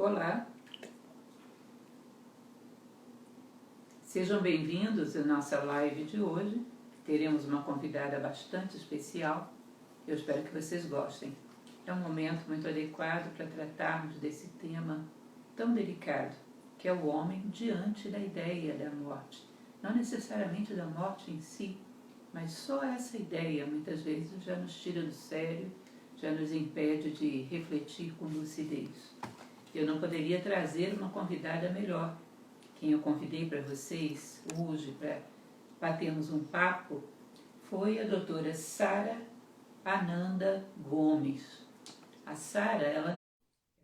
Olá, sejam bem-vindos à nossa live de hoje. Teremos uma convidada bastante especial. Eu espero que vocês gostem. É um momento muito adequado para tratarmos desse tema tão delicado, que é o homem diante da ideia da morte. Não necessariamente da morte em si, mas só essa ideia muitas vezes já nos tira do sério, já nos impede de refletir com lucidez. Eu não poderia trazer uma convidada melhor. Quem eu convidei para vocês hoje para batermos um papo foi a doutora Sara Ananda Gomes. A Sara, ela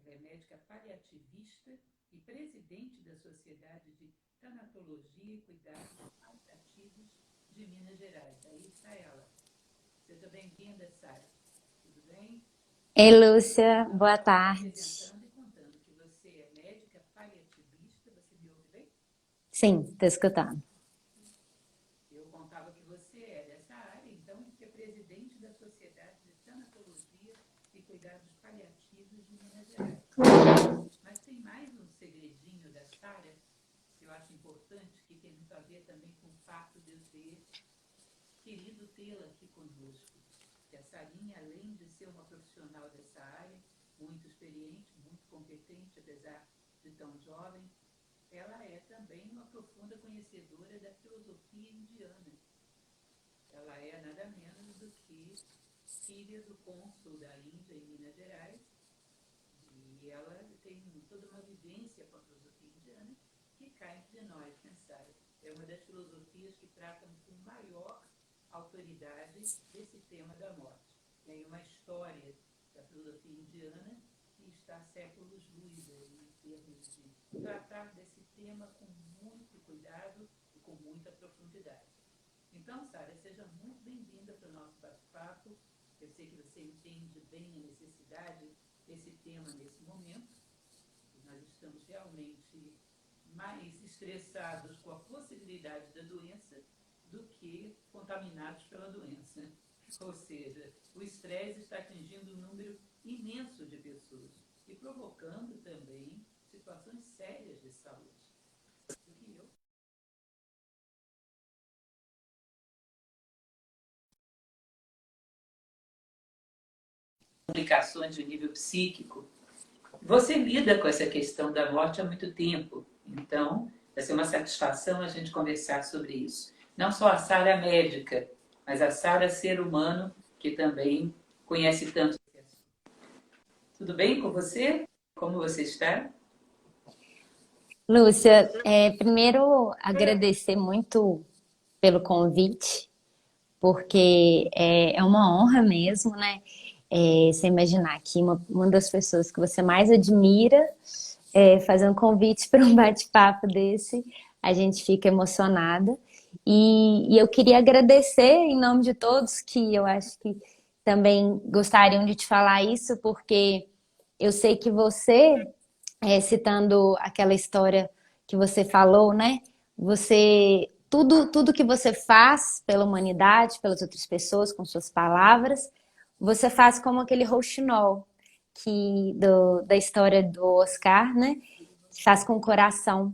é médica paliativista e presidente da Sociedade de Tanatologia e Cuidados Paliativos de Minas Gerais. Aí está ela. Seja bem-vinda, Sara. Tudo bem? Ei, Lúcia, boa tarde. Sim, estou escutando. Eu contava que você é dessa área, então, que é presidente da Sociedade de Tanatologia e Cuidados Paliativos de Minas Gerais. Mas tem mais um segredinho dessa área que eu acho importante, que tem muito a ver também com o fato de eu ter querido tê-la aqui conosco. Que a Sarinha, além de ser uma profissional dessa área, muito experiente, muito competente, apesar de tão jovem, ela é também uma profunda conhecedora da filosofia indiana. Ela é nada menos do que filha do cônsul da Índia em Minas Gerais, e ela tem toda uma vivência com a filosofia indiana que cai entre nós, pensar. É uma das filosofias que tratam com maior autoridade esse tema da morte. Tem uma história da filosofia indiana que está há séculos-luz em termos de tratar desse tema com muito cuidado e com muita profundidade. Então, Sara, seja muito bem-vinda para o nosso bate-papo. Eu sei que você entende bem a necessidade desse tema nesse momento. Nós estamos realmente mais estressados com a possibilidade da doença do que contaminados pela doença. Ou seja, o estresse está atingindo um número imenso de pessoas e provocando também situações sérias de saúde. Complicações de nível psíquico. Você lida com essa questão da morte há muito tempo, então vai ser uma satisfação a gente conversar sobre isso. Não só a Sara médica, mas a Sara ser humano, que também conhece tanto. Tudo bem com você? Como você está? Lúcia, primeiro agradecer muito pelo convite, porque é uma honra mesmo, né? Você imaginar que uma das pessoas que você mais admira fazer um convite para um bate-papo desse, a gente fica emocionada. E eu queria agradecer em nome de todos que eu acho que também gostariam de te falar isso, porque eu sei que você, citando aquela história que você falou, né? Tudo que você faz pela humanidade, pelas outras pessoas, com suas palavras, você faz como aquele rouxinol da história do Oscar, né? Que faz com o coração.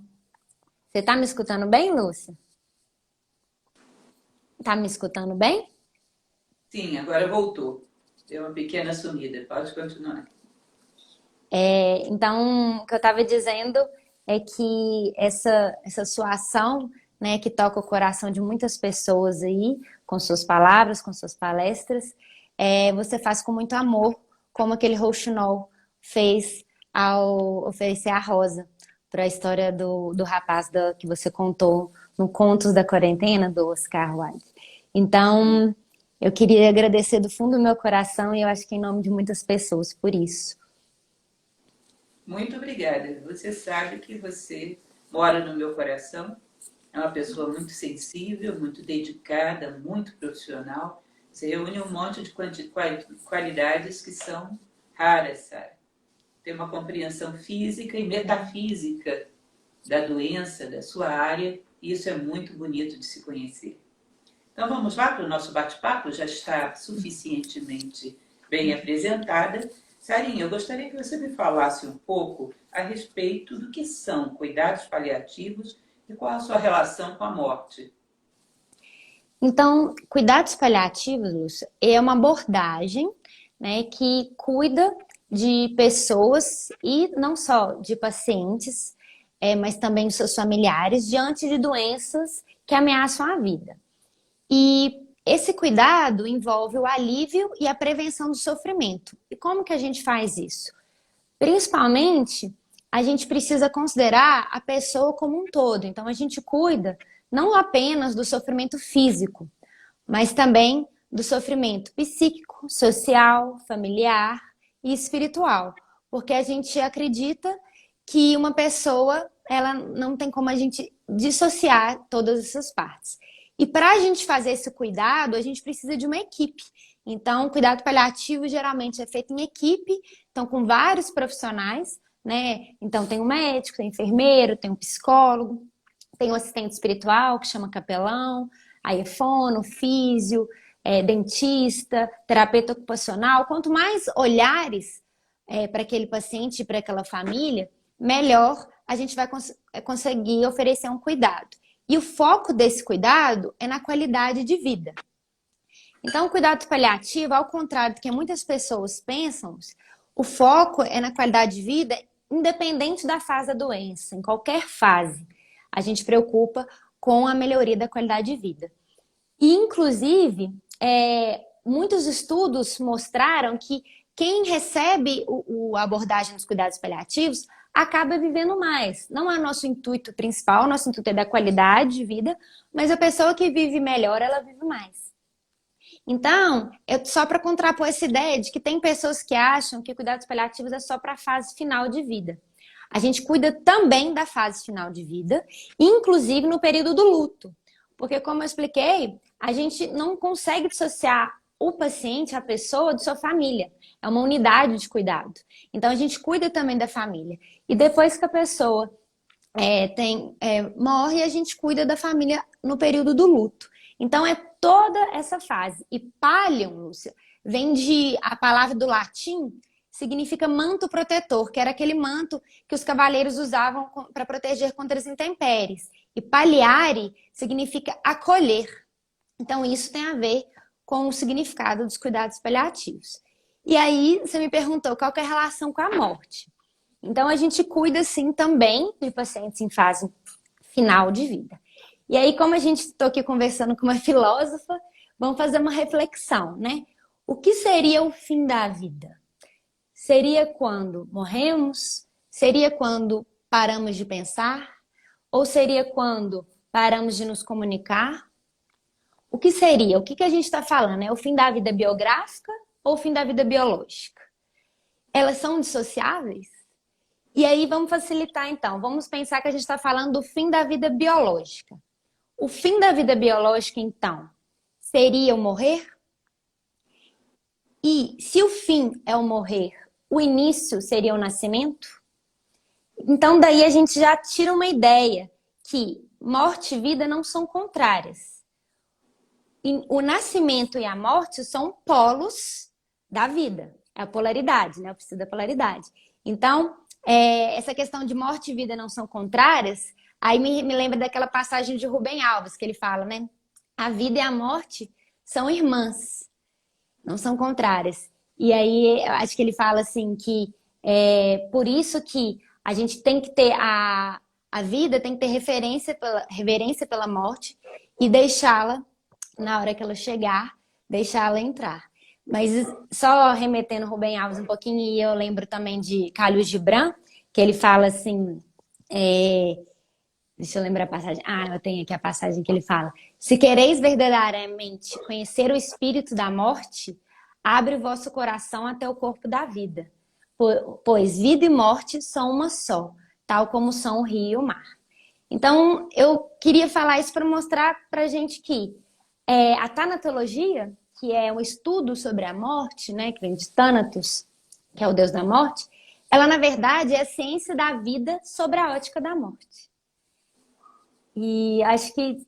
Você tá me escutando bem, Lúcia? Tá me escutando bem? Sim, agora voltou. Deu uma pequena sumida. Pode continuar. Então, o que eu estava dizendo é que essa sua ação, né, que toca o coração de muitas pessoas aí, com suas palavras, com suas palestras, você faz com muito amor, como aquele rouxinol fez ao oferecer a rosa para a história do rapaz que você contou no Contos da Quarentena, do Oscar Wilde. Então, eu queria agradecer do fundo do meu coração e eu acho que em nome de muitas pessoas por isso. Muito obrigada. Você sabe que você mora no meu coração. É uma pessoa muito sensível, muito dedicada, muito profissional. Você reúne um monte de qualidades que são raras, Sara. Tem uma compreensão física e metafísica da doença, da sua área, e isso é muito bonito de se conhecer. Então vamos lá para o nosso bate-papo, já está suficientemente bem apresentada. Sarinha, eu gostaria que você me falasse um pouco a respeito do que são cuidados paliativos e qual a sua relação com a morte. Então, cuidados paliativos, Lúcia, é uma abordagem, né, que cuida de pessoas e não só de pacientes, mas também de seus familiares diante de doenças que ameaçam a vida. E esse cuidado envolve o alívio e a prevenção do sofrimento. E como que a gente faz isso? Principalmente, a gente precisa considerar a pessoa como um todo. Então, a gente cuida não apenas do sofrimento físico, mas também do sofrimento psíquico, social, familiar e espiritual. Porque a gente acredita que uma pessoa, ela não tem como a gente dissociar todas essas partes. E para a gente fazer esse cuidado, a gente precisa de uma equipe. Então, o cuidado paliativo geralmente é feito em equipe, então com vários profissionais, né? Então tem um médico, tem um enfermeiro, tem um psicólogo, tem um assistente espiritual que chama capelão, aí é fono, físio, dentista, terapeuta ocupacional. Quanto mais olhares para aquele paciente e para aquela família, melhor a gente vai conseguir oferecer um cuidado. E o foco desse cuidado é na qualidade de vida. Então, o cuidado paliativo, ao contrário do que muitas pessoas pensam, o foco é na qualidade de vida, independente da fase da doença, em qualquer fase. A gente preocupa com a melhoria da qualidade de vida. E, inclusive, muitos estudos mostraram que quem recebe a abordagem dos cuidados paliativos acaba vivendo mais. Não é o nosso intuito principal, o nosso intuito é da qualidade de vida, mas a pessoa que vive melhor, ela vive mais. Então, só para contrapor essa ideia de que tem pessoas que acham que cuidados paliativos é só para a fase final de vida. A gente cuida também da fase final de vida, inclusive no período do luto. Porque, como eu expliquei, a gente não consegue dissociar o paciente, a pessoa, de sua família. É uma unidade de cuidado. Então, a gente cuida também da família. E depois que a pessoa morre, a gente cuida da família no período do luto. Então, é toda essa fase. E pallium, Lúcia, vem a palavra do latim, significa manto protetor, que era aquele manto que os cavaleiros usavam para proteger contra as intempéries. E palliare significa acolher. Então, isso tem a ver com o significado dos cuidados paliativos. E aí, você me perguntou qual que é a relação com a morte. Então, a gente cuida, sim, também de pacientes em fase final de vida. E aí, como a gente está aqui conversando com uma filósofa, vamos fazer uma reflexão, né? O que seria o fim da vida? Seria quando morremos? Seria quando paramos de pensar? Ou seria quando paramos de nos comunicar? O que seria? O que a gente está falando? É o fim da vida biográfica ou o fim da vida biológica? Elas são dissociáveis? E aí vamos facilitar então. Vamos pensar que a gente está falando do fim da vida biológica. O fim da vida biológica, então, seria o morrer? E se o fim é o morrer, o início seria o nascimento? Então, daí a gente já tira uma ideia que morte e vida não são contrárias. E o nascimento e a morte são polos da vida. É a polaridade, né? O princípio da polaridade. Então, essa questão de morte e vida não são contrárias, aí me lembra daquela passagem de Rubem Alves, que ele fala, né? A vida e a morte são irmãs, não são contrárias. E aí, eu acho que ele fala assim que por isso que a gente tem que ter a vida, tem que ter reverência pela morte e deixá-la, na hora que ela chegar, deixá-la entrar. Mas só remetendo Rubem Alves um pouquinho, e eu lembro também de Khalil Gibran, que ele fala assim, deixa eu lembrar a passagem. Eu tenho aqui a passagem que ele fala: se quereis verdadeiramente conhecer o espírito da morte, abre o vosso coração até o corpo da vida. Pois vida e morte são uma só, tal como são o rio e o mar. Então, eu queria falar isso para mostrar para a gente que a tanatologia, que é um estudo sobre a morte, né, que vem de Thanatos, que é o deus da morte, ela, na verdade, é a ciência da vida sobre a ótica da morte. E acho que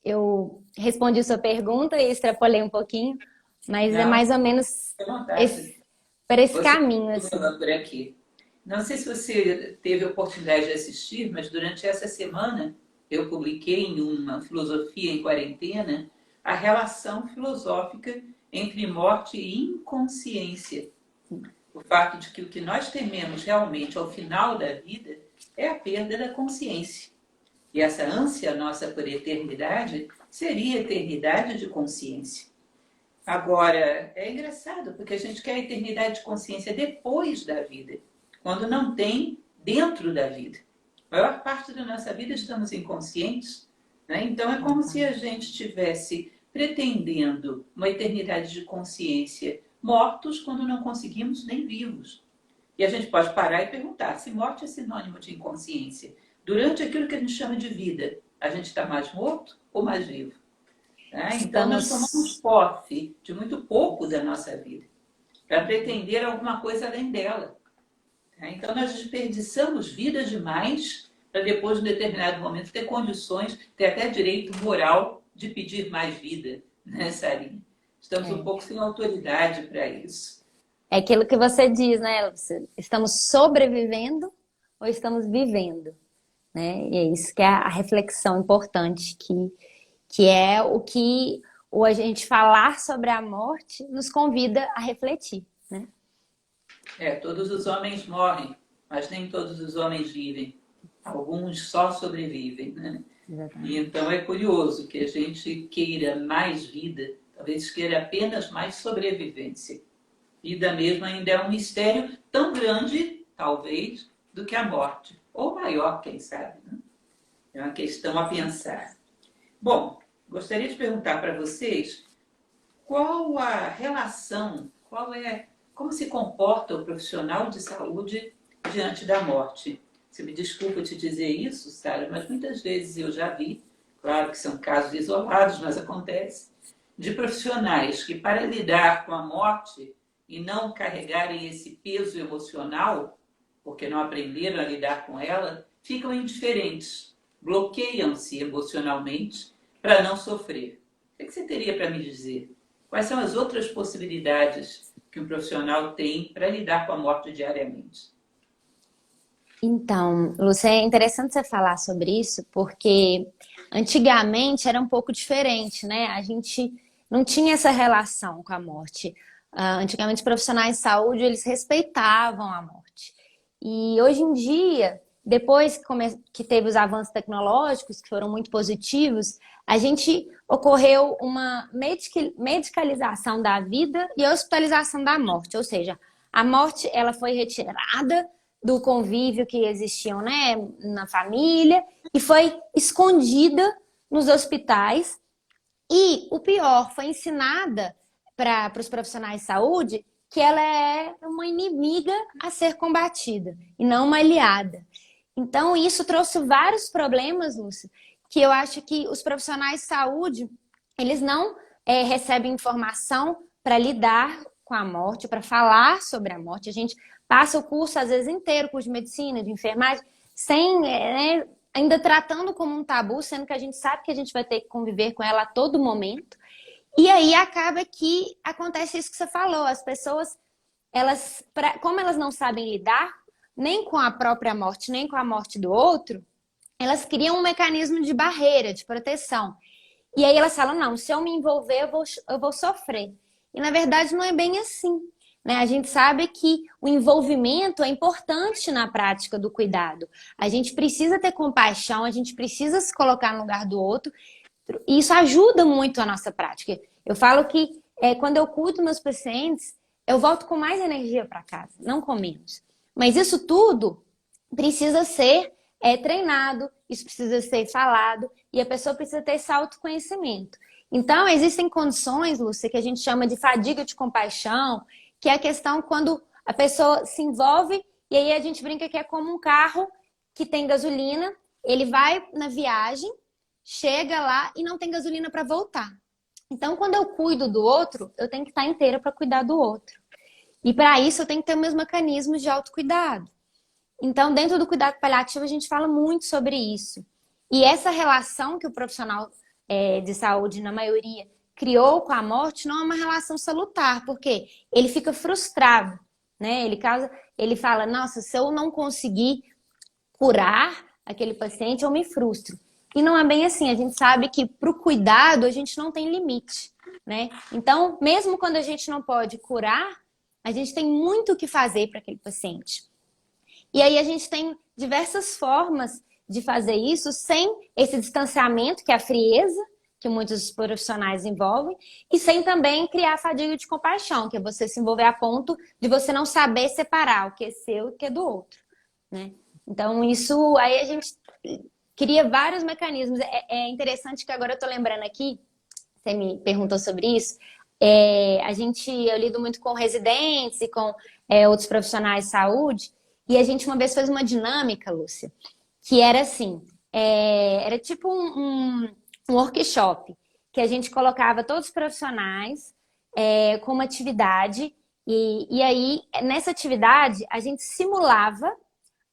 eu respondi sua pergunta e extrapolei um pouquinho, Mas é Não, mais ou menos fica à vontade. para esse Você caminho, assim. continua por aqui. Não sei se você teve a oportunidade de assistir, mas durante essa semana eu publiquei em uma Filosofia em Quarentena a relação filosófica entre morte e inconsciência. O fato de que o que nós tememos realmente ao final da vida é a perda da consciência. E essa ânsia nossa por eternidade seria eternidade de consciência. Agora, é engraçado, porque a gente quer a eternidade de consciência depois da vida, quando não tem dentro da vida. A maior parte da nossa vida estamos inconscientes, né? Então é como se a gente estivesse pretendendo uma eternidade de consciência mortos quando não conseguimos nem vivos. E a gente pode parar e perguntar se morte é sinônimo de inconsciência. Durante aquilo que a gente chama de vida, a gente está mais morto ou mais vivo? Né? Então, nós tomamos Estamos. posse de muito pouco da nossa vida para pretender alguma coisa além dela. Né? Então, nós desperdiçamos vida demais para depois, em determinado momento, ter condições, ter até direito moral de pedir mais vida, né, Sarinha? Estamos um É, pouco sem autoridade para isso. é aquilo que você diz, né, Lúcia? Estamos sobrevivendo ou estamos vivendo, né? E é isso que é a reflexão importante, que é o que o a gente falar sobre a morte nos convida a refletir, né? Todos os homens morrem, mas nem todos os homens vivem. Alguns só sobrevivem, né? E Exatamente. então é curioso que a gente queira mais vida, talvez queira apenas mais sobrevivência. Vida mesmo ainda é um mistério tão grande, talvez, do que a morte. Ou maior, quem sabe, né? É uma questão a pensar. Bom, gostaria de perguntar para vocês qual a relação, como se comporta o profissional de saúde diante da morte. Você me desculpa te dizer isso, Sara, mas muitas vezes eu já vi, claro que são casos isolados, mas acontece, de profissionais que, para lidar com a morte e não carregarem esse peso emocional, porque não aprenderam a lidar com ela, ficam indiferentes, bloqueiam-se emocionalmente para não sofrer. O que você teria para me dizer? Quais são as outras possibilidades que um profissional tem para lidar com a morte diariamente? Então, Lúcia, é interessante você falar sobre isso, porque antigamente era um pouco diferente, né? A gente não tinha essa relação com a morte. Antigamente, os profissionais de saúde, eles respeitavam a morte. E hoje em dia, depois que teve os avanços tecnológicos, que foram muito positivos, a gente ocorreu uma medicalização da vida e hospitalização da morte. Ou seja, a morte ela foi retirada do convívio que existiam, né, na família e foi escondida nos hospitais. E o pior, foi ensinada para os profissionais de saúde que ela é uma inimiga a ser combatida e não uma aliada. Então, isso trouxe vários problemas, Lúcia, que eu acho que os profissionais de saúde, eles não recebem informação para lidar com a morte, para falar sobre a morte. A gente passa o curso, às vezes, inteiro, curso de medicina, de enfermagem, sem, ainda tratando como um tabu, sendo que a gente sabe que a gente vai ter que conviver com ela a todo momento. E aí acaba que acontece isso que você falou, as pessoas, como elas não sabem lidar nem com a própria morte, nem com a morte do outro, elas criam um mecanismo de barreira, de proteção. E aí elas falam, não, se eu me envolver, eu vou sofrer. E na verdade não é bem assim. Né? A gente sabe que o envolvimento é importante na prática do cuidado. A gente precisa ter compaixão, a gente precisa se colocar no lugar do outro. E isso ajuda muito a nossa prática. Eu falo que quando eu cuido meus pacientes, eu volto com mais energia para casa, não com menos. Mas isso tudo precisa ser treinado, isso precisa ser falado e a pessoa precisa ter esse autoconhecimento. Então, existem condições, Lúcia, que a gente chama de fadiga de compaixão, que é a questão quando a pessoa se envolve e aí a gente brinca que é como um carro que tem gasolina, ele vai na viagem, chega lá e não tem gasolina para voltar. Então, quando eu cuido do outro, eu tenho que estar inteira para cuidar do outro. E para isso eu tenho que ter meus mecanismos de autocuidado. Então, dentro do cuidado paliativo, a gente fala muito sobre isso. E essa relação que o profissional de saúde, na maioria, criou com a morte não é uma relação salutar, porque ele fica frustrado, né? Ele fala, nossa, se eu não conseguir curar aquele paciente, eu me frustro. E não é bem assim, a gente sabe que para o cuidado a gente não tem limite, né? Então, mesmo quando a gente não pode curar, a gente tem muito o que fazer para aquele paciente. E aí a gente tem diversas formas de fazer isso sem esse distanciamento, que é a frieza, que muitos profissionais envolvem, e sem também criar fadiga de compaixão, que é você se envolver a ponto de você não saber separar o que é seu e o que é do outro, né? Então, isso aí a gente cria vários mecanismos. É interessante que agora eu tô lembrando aqui, você me perguntou sobre isso, eu lido muito com residentes e com outros profissionais de saúde, e a gente uma vez fez uma dinâmica, Lúcia, que era assim, era tipo um workshop, que a gente colocava todos os profissionais com uma atividade, e aí, nessa atividade, a gente simulava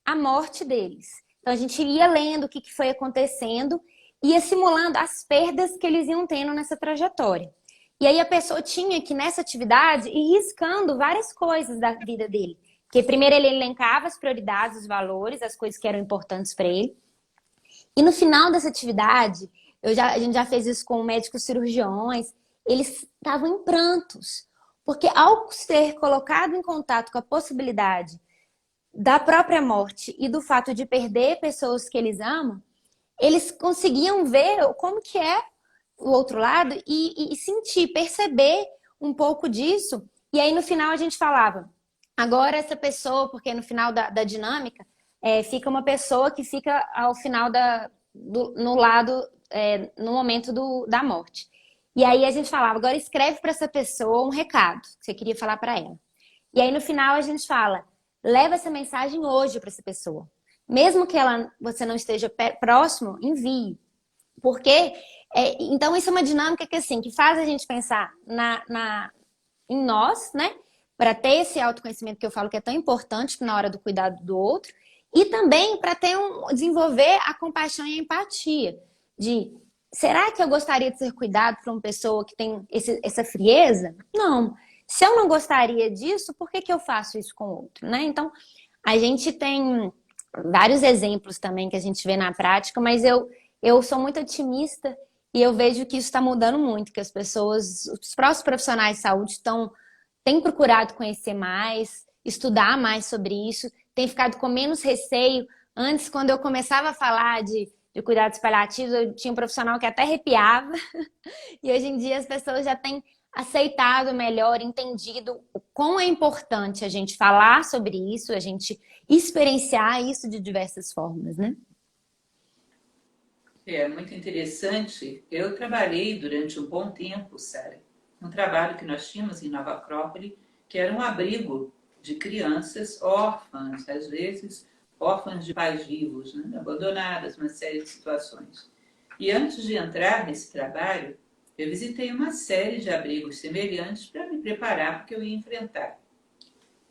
a morte deles. Então, a gente ia lendo o que foi acontecendo, ia simulando as perdas que eles iam tendo nessa trajetória. E aí a pessoa tinha que, nessa atividade, ir riscando várias coisas da vida dele. Porque primeiro ele elencava as prioridades, os valores, as coisas que eram importantes para ele. E no final dessa atividade, a gente já fez isso com médicos cirurgiões, eles estavam em prantos. Porque ao ser colocado em contato com a possibilidade da própria morte e do fato de perder pessoas que eles amam, eles conseguiam ver como que é o outro lado e sentir, perceber um pouco disso. E aí no final a gente falava, agora essa pessoa, porque no final da dinâmica, fica uma pessoa que fica ao final no lado, no momento da morte. E aí a gente falava, agora escreve para essa pessoa um recado que você queria falar para ela. E aí no final a gente fala, leva essa mensagem hoje para essa pessoa. Mesmo que você não esteja próximo, envie. Porque, então isso é uma dinâmica que, assim, que faz a gente pensar em nós, né? Para ter esse autoconhecimento que eu falo que é tão importante na hora do cuidado do outro. E também para desenvolver a compaixão e a empatia. Será que eu gostaria de ser cuidado por uma pessoa que tem essa frieza? Não. Se eu não gostaria disso, por que eu faço isso com o outro, né? Então, a gente tem vários exemplos também que a gente vê na prática, mas eu sou muito otimista e eu vejo que isso está mudando muito, que as pessoas, os próprios profissionais de saúde têm procurado conhecer mais, estudar mais sobre isso, têm ficado com menos receio. Antes, quando eu começava a falar de cuidados paliativos, eu tinha um profissional que até arrepiava, e hoje em dia as pessoas já têm aceitado melhor, entendido o quão é importante a gente falar sobre isso, a gente experienciar isso de diversas formas, né? É muito interessante. Eu trabalhei durante um bom tempo, Sara, um trabalho que nós tínhamos em Nova Acrópole, que era um abrigo de crianças órfãs, às vezes órfãs de pais vivos, né? Abandonadas, uma série de situações. E antes de entrar nesse trabalho, eu visitei uma série de abrigos semelhantes para me preparar para o que eu ia enfrentar.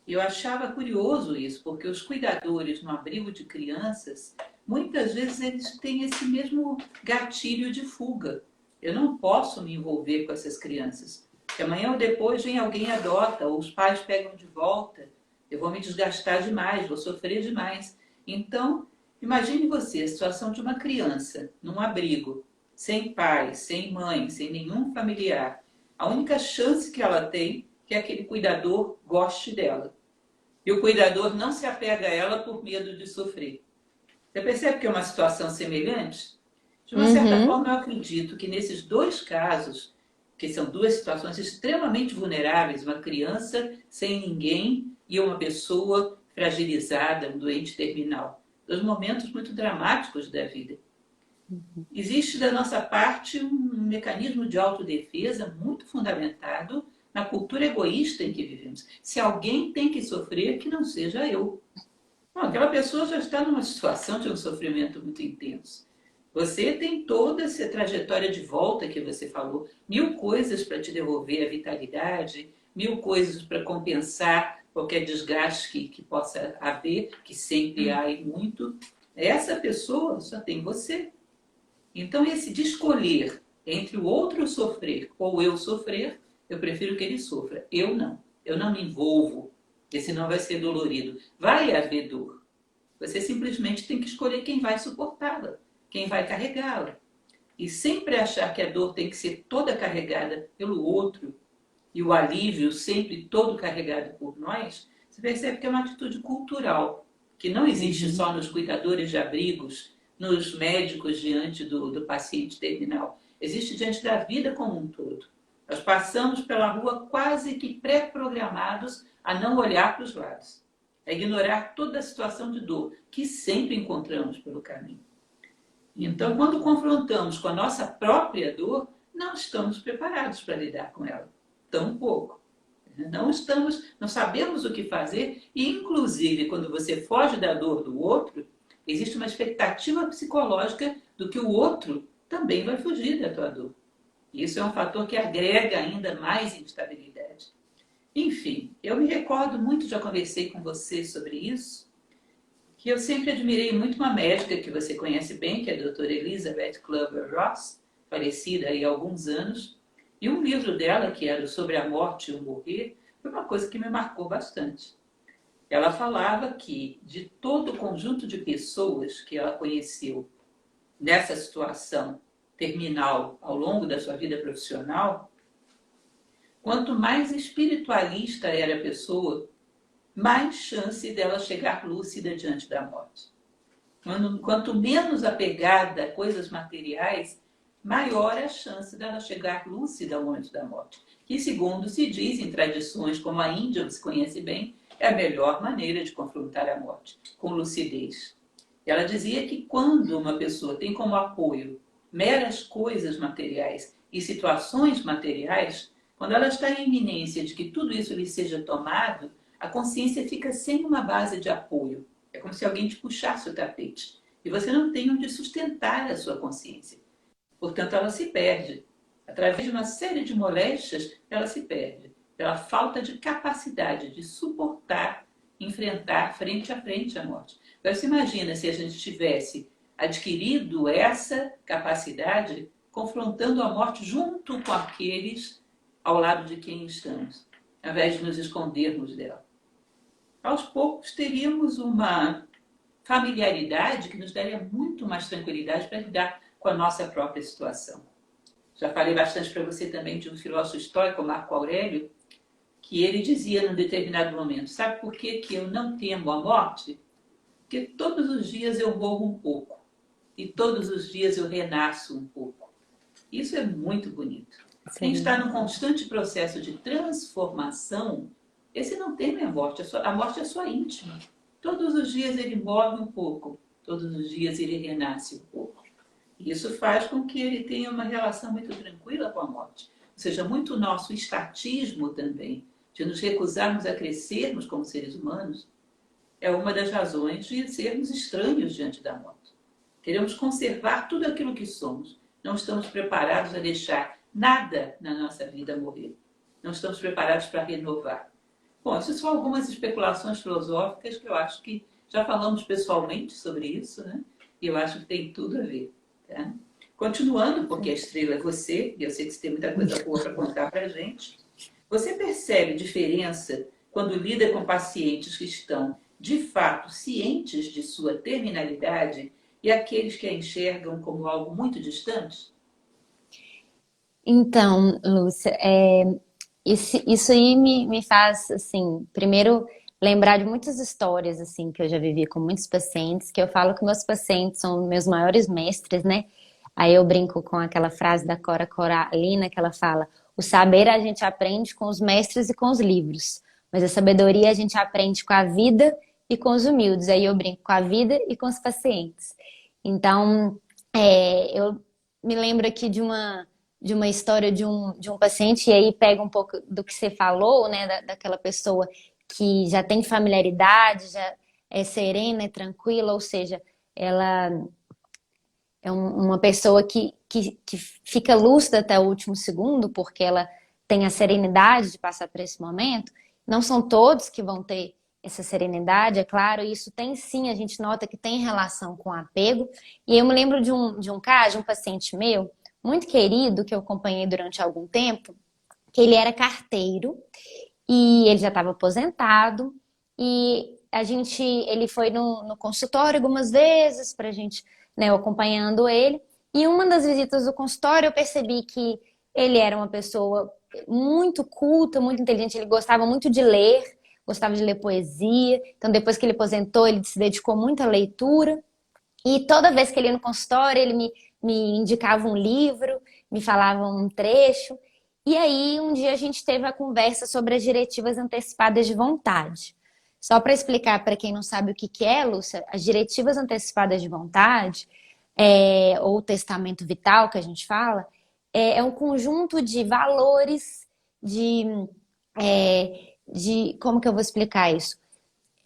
E eu achava curioso isso, porque os cuidadores no abrigo de crianças, muitas vezes eles têm esse mesmo gatilho de fuga. Eu não posso me envolver com essas crianças. Porque amanhã ou depois vem alguém e adota, ou os pais pegam de volta. Eu vou me desgastar demais, vou sofrer demais. Então, imagine você, a situação de uma criança num abrigo, sem pai, sem mãe, sem nenhum familiar. A única chance que ela tem é que aquele cuidador goste dela. E o cuidador não se apega a ela por medo de sofrer. Você percebe que é uma situação semelhante? De uma certa forma, eu acredito que nesses dois casos, que são duas situações extremamente vulneráveis, uma criança sem ninguém e uma pessoa fragilizada, um doente terminal, dois momentos muito dramáticos da vida. Existe da nossa parte um mecanismo de autodefesa muito fundamentado na cultura egoísta em que vivemos. Se alguém tem que sofrer, que não seja eu. Bom, aquela pessoa já está numa situação de um sofrimento muito intenso. Você tem toda essa trajetória de volta que você falou, 1000 coisas para te devolver a vitalidade, 1000 coisas para compensar qualquer desgaste que possa haver, que sempre há e muito. Essa pessoa só tem você. Então, esse de escolher Entre o outro sofrer ou eu sofrer, eu prefiro que ele sofra. Eu não. Eu não me envolvo, porque senão vai ser dolorido. Vai haver dor. Você simplesmente tem que escolher quem vai suportá-la, quem vai carregá-la. E sempre achar que a dor tem que ser toda carregada pelo outro e o alívio sempre todo carregado por nós, você percebe que é uma atitude cultural, que não existe só nos cuidadores de abrigos, nos médicos diante do paciente terminal. Existe diante da vida como um todo. Nós passamos pela rua quase que pré-programados a não olhar para os lados, a ignorar toda a situação de dor que sempre encontramos pelo caminho. Então, quando confrontamos com a nossa própria dor, não estamos preparados para lidar com ela. Tão pouco. Não sabemos o que fazer e, inclusive, quando você foge da dor do outro, existe uma expectativa psicológica do que o outro também vai fugir da tua dor. Isso é um fator que agrega ainda mais instabilidade. Enfim, eu me recordo muito, já conversei com você sobre isso, que eu sempre admirei muito uma médica que você conhece bem, que é a doutora Elizabeth Kübler-Ross, falecida há alguns anos, e um livro dela, que era Sobre a Morte e o Morrer, foi uma coisa que me marcou bastante. Ela falava que de todo o conjunto de pessoas que ela conheceu nessa situação terminal ao longo da sua vida profissional, quanto mais espiritualista era a pessoa, mais chance dela chegar lúcida diante da morte. Quanto menos apegada a coisas materiais, maior é a chance dela chegar lúcida ao momento da morte. Que, segundo se diz em tradições como a Índia, você conhece bem, é a melhor maneira de confrontar a morte, com lucidez. Ela dizia que quando uma pessoa tem como apoio meras coisas materiais e situações materiais, quando ela está em iminência de que tudo isso lhe seja tomado, a consciência fica sem uma base de apoio. É como se alguém te puxasse o tapete. E você não tem onde sustentar a sua consciência. Portanto, ela se perde. Através de uma série de moléstias, ela se perde. Pela falta de capacidade de suportar, enfrentar frente a frente a morte. Agora, você imagina se a gente tivesse adquirido essa capacidade confrontando a morte junto com aqueles ao lado de quem estamos, ao invés de nos escondermos dela. Aos poucos teríamos uma familiaridade que nos daria muito mais tranquilidade para lidar com a nossa própria situação. Já falei bastante para você também de um filósofo estoico, Marco Aurélio, que ele dizia num determinado momento, sabe por que eu não temo a morte? Porque todos os dias eu morro um pouco e todos os dias eu renasço um pouco. Isso é muito bonito. Sim. Quem está num constante processo de transformação, esse não teme a morte. A morte é sua íntima. Todos os dias ele morre um pouco. Todos os dias ele renasce um pouco. E isso faz com que ele tenha uma relação muito tranquila com a morte. Ou seja, muito nosso estatismo também, de nos recusarmos a crescermos como seres humanos, é uma das razões de sermos estranhos diante da morte. Queremos conservar tudo aquilo que somos. Não estamos preparados a deixar nada na nossa vida morrer. Não estamos preparados para renovar. Bom, isso são algumas especulações filosóficas que eu acho que já falamos pessoalmente sobre isso, né? E eu acho que tem tudo a ver. Tá? Continuando, porque a estrela é você, e eu sei que você tem muita coisa boa para contar para a gente. Você percebe diferença quando lida com pacientes que estão, de fato, cientes de sua terminalidade e aqueles que a enxergam como algo muito distante? Então, Lúcia, isso aí me faz, assim, primeiro lembrar de muitas histórias, assim, que eu já vivi com muitos pacientes, que eu falo que meus pacientes são meus maiores mestres, né? Aí eu brinco com aquela frase da Cora Coralina, que ela fala: o saber a gente aprende com os mestres e com os livros, mas a sabedoria a gente aprende com a vida e com os humildes. Aí eu brinco com a vida e com os pacientes. Então, eu me lembro aqui de uma história de um paciente, e aí pega um pouco do que você falou, né, daquela pessoa que já tem familiaridade, já é serena, é tranquila, ou seja, ela é uma pessoa que fica lúcida até o último segundo, porque ela tem a serenidade de passar por esse momento. Não são todos que vão ter essa serenidade, é claro, e isso tem sim, a gente nota que tem relação com apego. E eu me lembro de um caso, de um paciente meu, muito querido, que eu acompanhei durante algum tempo, que ele era carteiro e ele já estava aposentado e ele foi no consultório algumas vezes para a gente, né, eu acompanhando ele. E uma das visitas do consultório eu percebi que ele era uma pessoa muito culta, muito inteligente, ele gostava muito de ler, gostava de ler poesia. Então depois que ele aposentou, ele se dedicou muito à leitura. E toda vez que ele ia no consultório, ele me indicava um livro, me falava um trecho. E aí, um dia a gente teve a conversa sobre as diretivas antecipadas de vontade. Só para explicar para quem não sabe o que que é, Lúcia, as diretivas antecipadas de vontade, ou testamento vital que a gente fala, é um conjunto de valores, como que eu vou explicar isso?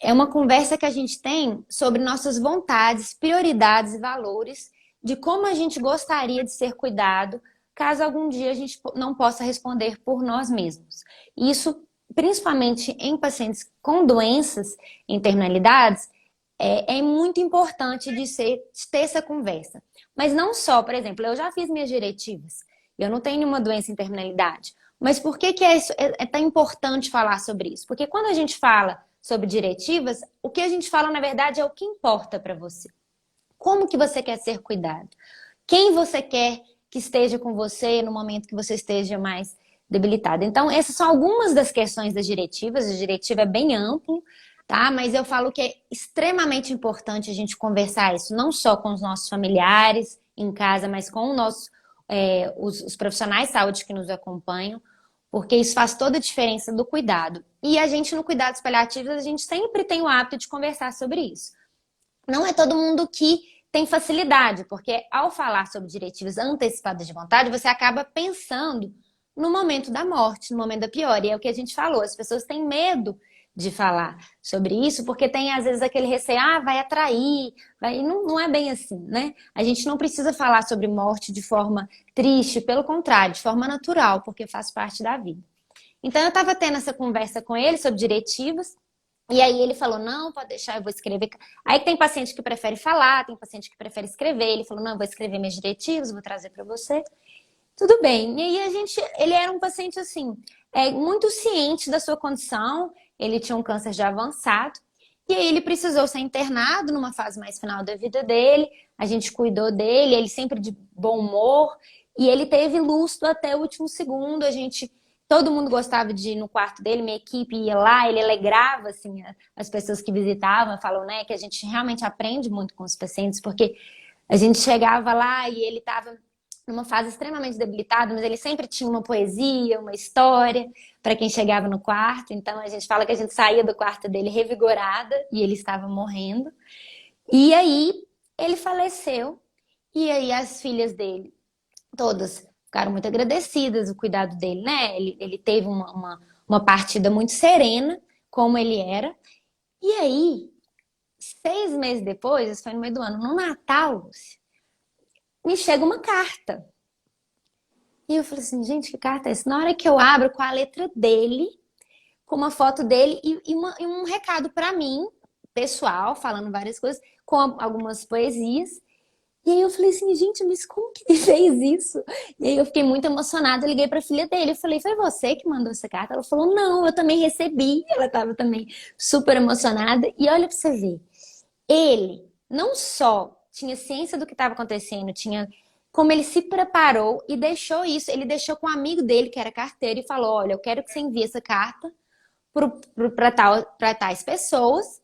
É uma conversa que a gente tem sobre nossas vontades, prioridades e valores, de como a gente gostaria de ser cuidado, caso algum dia a gente não possa responder por nós mesmos. Isso, principalmente em pacientes com doenças, em terminalidades, é muito importante de ter essa conversa. Mas não só, por exemplo, eu já fiz minhas diretivas, eu não tenho nenhuma doença em terminalidade. Mas por que é tão importante falar sobre isso? Porque quando a gente fala sobre diretivas, o que a gente fala, na verdade, é o que importa para você. Como que você quer ser cuidado? Quem você quer que esteja com você no momento que você esteja mais debilitado? Então, essas são algumas das questões das diretivas. A diretiva é bem amplo, tá? Mas eu falo que é extremamente importante a gente conversar isso, não só com os nossos familiares em casa, mas com os profissionais de saúde que nos acompanham, porque isso faz toda a diferença do cuidado. E a gente, no cuidados paliativos, a gente sempre tem o hábito de conversar sobre isso. Não é todo mundo que tem facilidade, porque ao falar sobre diretivas antecipadas de vontade, você acaba pensando no momento da morte, no momento da pior. E é o que a gente falou, as pessoas têm medo de falar sobre isso, porque tem às vezes aquele receio, vai atrair, e não é bem assim, né? A gente não precisa falar sobre morte de forma triste, pelo contrário, de forma natural, porque faz parte da vida. Então eu estava tendo essa conversa com ele sobre diretivas, e aí ele falou, não, pode deixar, eu vou escrever. Aí tem paciente que prefere falar, tem paciente que prefere escrever. Ele falou, não, eu vou escrever minhas diretivas, vou trazer para você. Tudo bem. E aí ele era um paciente assim, muito ciente da sua condição, ele tinha um câncer já avançado, e aí ele precisou ser internado numa fase mais final da vida dele, a gente cuidou dele, ele sempre de bom humor, e ele teve lustro até o último segundo, todo mundo gostava de ir no quarto dele, minha equipe ia lá, ele alegrava assim, as pessoas que visitavam, falam, né, que a gente realmente aprende muito com os pacientes, porque a gente chegava lá e ele estava numa fase extremamente debilitada, mas ele sempre tinha uma poesia, uma história para quem chegava no quarto. Então a gente fala que a gente saía do quarto dele revigorada e ele estava morrendo. E aí ele faleceu e aí as filhas dele todas ficaram muito agradecidas o cuidado dele, né? Ele teve uma partida muito serena, como ele era. E aí, 6 meses depois, isso foi no meio do ano, no Natal, Lúcia, me chega uma carta. E eu falei assim, gente, que carta é essa? Na hora que eu abro com a letra dele, com uma foto dele e um recado para mim, pessoal, falando várias coisas, com algumas poesias. E aí eu falei assim, gente, mas como que ele fez isso? E aí eu fiquei muito emocionada, eu liguei para a filha dele, eu falei, foi você que mandou essa carta? Ela falou, não, eu também recebi. Ela estava também super emocionada. E olha para você ver, ele não só tinha ciência do que estava acontecendo, tinha como ele se preparou e deixou isso. Ele deixou com um amigo dele, que era carteiro, e falou: olha, eu quero que você envie essa carta para tais pessoas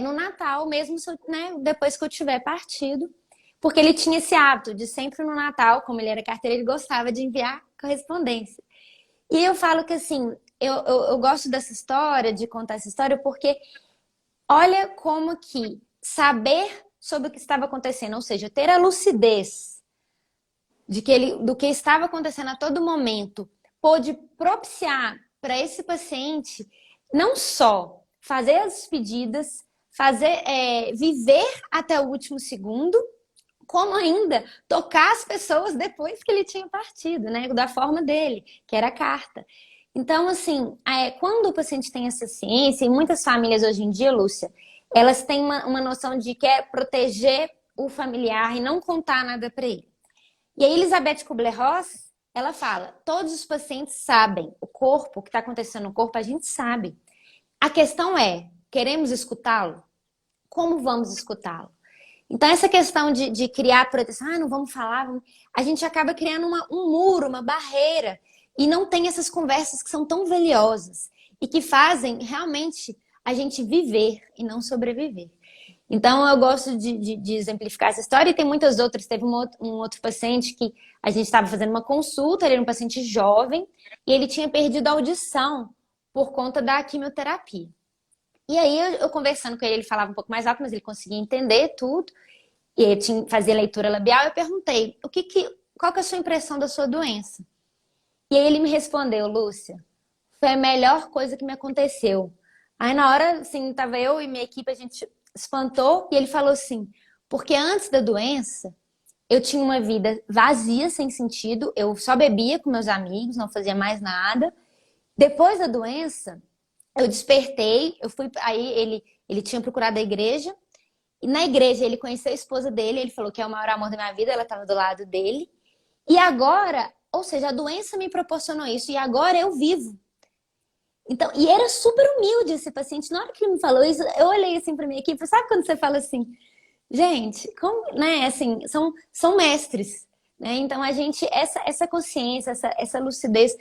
no Natal, mesmo né, depois que eu tiver partido. Porque ele tinha esse hábito de sempre no Natal, como ele era carteiro, ele gostava de enviar correspondência. E eu falo que assim, eu gosto dessa história, de contar essa história, porque olha como que saber sobre o que estava acontecendo, ou seja, ter a lucidez do que estava acontecendo a todo momento, pôde propiciar para esse paciente não só fazer as despedidas, viver até o último segundo, como ainda tocar as pessoas depois que ele tinha partido, né? Da forma dele, que era a carta. Então, assim, quando o paciente tem essa ciência, e muitas famílias hoje em dia, Lúcia, elas têm uma noção de que é proteger o familiar e não contar nada para ele. E a Elizabeth Kubler-Ross, ela fala, todos os pacientes sabem, o corpo, o que está acontecendo no corpo, a gente sabe. A questão é, queremos escutá-lo? Como vamos escutá-lo? Então, essa questão de criar proteção, não vamos falar, a gente acaba criando um muro, uma barreira, e não tem essas conversas que são tão valiosas e que fazem realmente a gente viver e não sobreviver. Então, eu gosto de exemplificar essa história, e tem muitas outras. Teve um outro paciente que a gente estava fazendo uma consulta, ele era um paciente jovem, e ele tinha perdido a audição por conta da quimioterapia. E aí, eu conversando com ele, ele falava um pouco mais alto, mas ele conseguia entender tudo. E ele fazia leitura labial. Eu perguntei, qual que é a sua impressão da sua doença? E aí ele me respondeu, Lúcia, foi a melhor coisa que me aconteceu. Aí na hora, assim, tava eu e minha equipe, a gente espantou. E ele falou assim, porque antes da doença, eu tinha uma vida vazia, sem sentido. Eu só bebia com meus amigos, não fazia mais nada. Depois da doença, eu despertei, aí ele tinha procurado a igreja, e na igreja ele conheceu a esposa dele, ele falou que é o maior amor da minha vida, ela estava do lado dele, e agora, ou seja, a doença me proporcionou isso, e agora eu vivo. Então, e era super humilde esse paciente, na hora que ele me falou isso, eu olhei assim para minha equipe, sabe quando você fala assim, gente, como, né, assim, são mestres, né, então a gente, essa consciência, essa lucidez,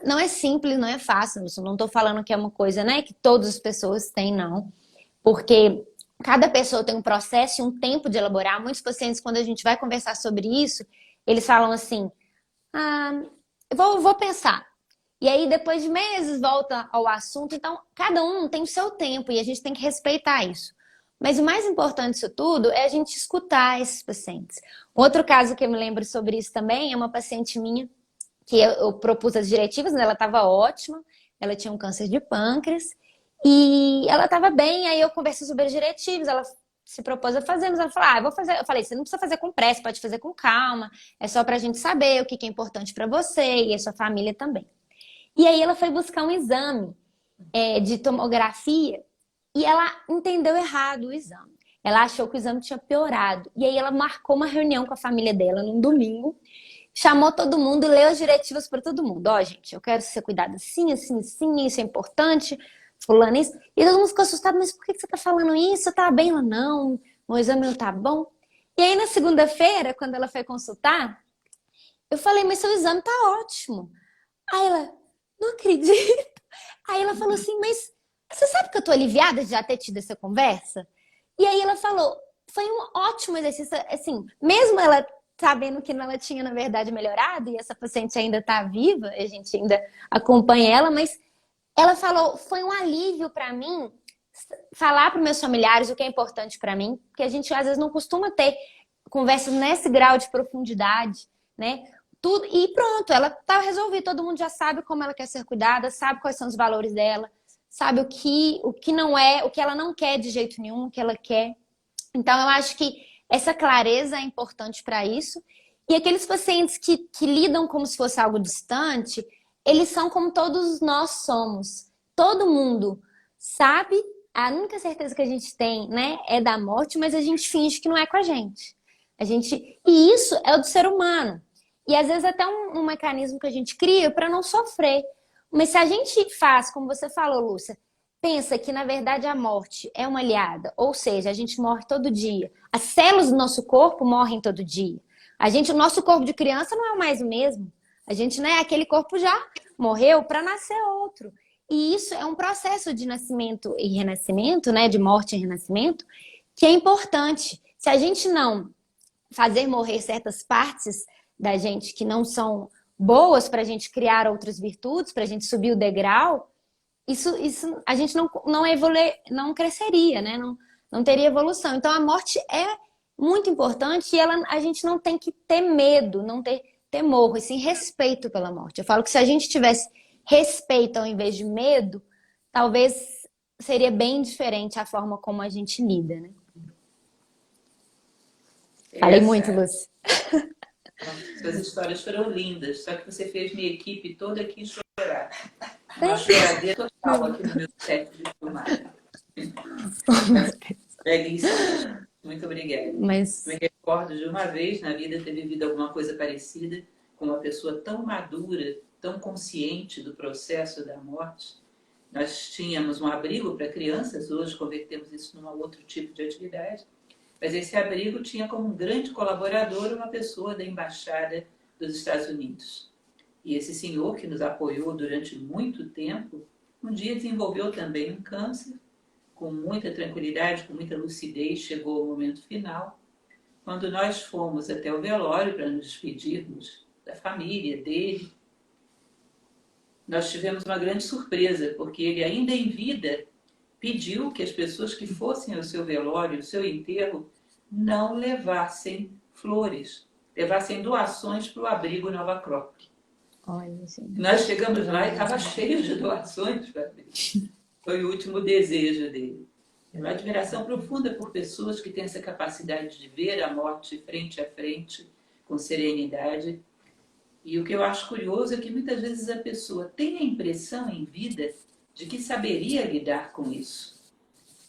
não é simples, não é fácil. Eu não estou falando que é uma coisa, né, que todas as pessoas têm, não. Porque cada pessoa tem um processo e um tempo de elaborar. Muitos pacientes, quando a gente vai conversar sobre isso, eles falam assim, vou pensar. E aí, depois de meses, volta ao assunto. Então, cada um tem o seu tempo e a gente tem que respeitar isso. Mas o mais importante disso tudo é a gente escutar esses pacientes. Outro caso que eu me lembro sobre isso também é uma paciente minha que eu propus as diretivas, né? Ela estava ótima, ela tinha um câncer de pâncreas e ela estava bem, aí eu conversei sobre as diretivas, ela se propôs a fazer, mas ela falou, eu vou fazer. Eu falei, você não precisa fazer com pressa, pode fazer com calma, é só pra gente saber o que é importante para você e a sua família também. E aí ela foi buscar um exame de tomografia e ela entendeu errado o exame. Ela achou que o exame tinha piorado. E aí ela marcou uma reunião com a família dela num domingo, chamou todo mundo, leu as diretivas para todo mundo. Gente, eu quero ser cuidada assim, assim, assim, isso é importante, fulano isso. E todo mundo ficou assustado, mas por que você tá falando isso? Você tá bem? Ela, não, o exame não tá bom. E aí na segunda-feira, quando ela foi consultar, eu falei, mas seu exame tá ótimo. Aí ela, não acredito. Aí ela falou assim, mas você sabe que eu tô aliviada de já ter tido essa conversa? E aí ela falou, foi um ótimo exercício, assim, mesmo ela sabendo que ela tinha, na verdade, melhorado, e essa paciente ainda está viva, a gente ainda acompanha ela, mas ela falou, foi um alívio para mim falar para meus familiares o que é importante para mim, porque a gente às vezes não costuma ter conversas nesse grau de profundidade, né? Tudo, e pronto, ela tá resolvida, todo mundo já sabe como ela quer ser cuidada, sabe quais são os valores dela, sabe o que não é, o que ela não quer de jeito nenhum, o que ela quer. Então, eu acho que essa clareza é importante para isso. E aqueles pacientes que lidam como se fosse algo distante, eles são como todos nós somos. Todo mundo sabe, a única certeza que a gente tem, né, é da morte, mas a gente finge que não é com a gente. E isso é o do ser humano. E às vezes até um mecanismo que a gente cria para não sofrer. Mas se a gente faz, como você falou, Lúcia, pensa que, na verdade, a morte é uma aliada, ou seja, a gente morre todo dia. As células do nosso corpo morrem todo dia. O nosso corpo de criança não é mais o mesmo. A gente, né, aquele corpo já morreu para nascer outro. E isso é um processo de nascimento e renascimento, né, de morte e renascimento, que é importante. Se a gente não fazer morrer certas partes da gente que não são boas para a gente criar outras virtudes, para a gente subir o degrau, isso a gente não cresceria, né? Não teria evolução. Então a morte é muito importante e a gente não tem que ter medo, não ter temor, e sim respeito pela morte. Eu falo que se a gente tivesse respeito ao invés de medo, talvez seria bem diferente a forma como a gente lida, né? Falei muito, Lúcia. Suas histórias foram lindas, só que você fez minha equipe toda aqui chorar. Uma choradeira total aqui no meu set de filmagem. Belíssimo. Muito obrigada. obrigada. Mas, Me recordo de uma vez na vida ter vivido alguma coisa parecida com uma pessoa tão madura, tão consciente do processo da morte. Nós tínhamos um abrigo para crianças, hoje convertemos isso num outro tipo de atividade, mas esse abrigo tinha como um grande colaborador uma pessoa da Embaixada dos Estados Unidos. E esse senhor, que nos apoiou durante muito tempo, um dia desenvolveu também um câncer, com muita tranquilidade, com muita lucidez, chegou ao momento final. Quando nós fomos até o velório para nos despedirmos da família dele, nós tivemos uma grande surpresa, porque ele ainda em vida pediu que as pessoas que fossem ao seu velório, ao seu enterro, não levassem flores, levassem doações para o abrigo Nova Acrópole. olha, gente. Nós chegamos lá e estava cheio de doações para o abrigo. Foi o último desejo dele. É uma admiração profunda por pessoas que têm essa capacidade de ver a morte frente a frente, com serenidade. E o que eu acho curioso é que muitas vezes a pessoa tem a impressão em vida de que saberia lidar com isso.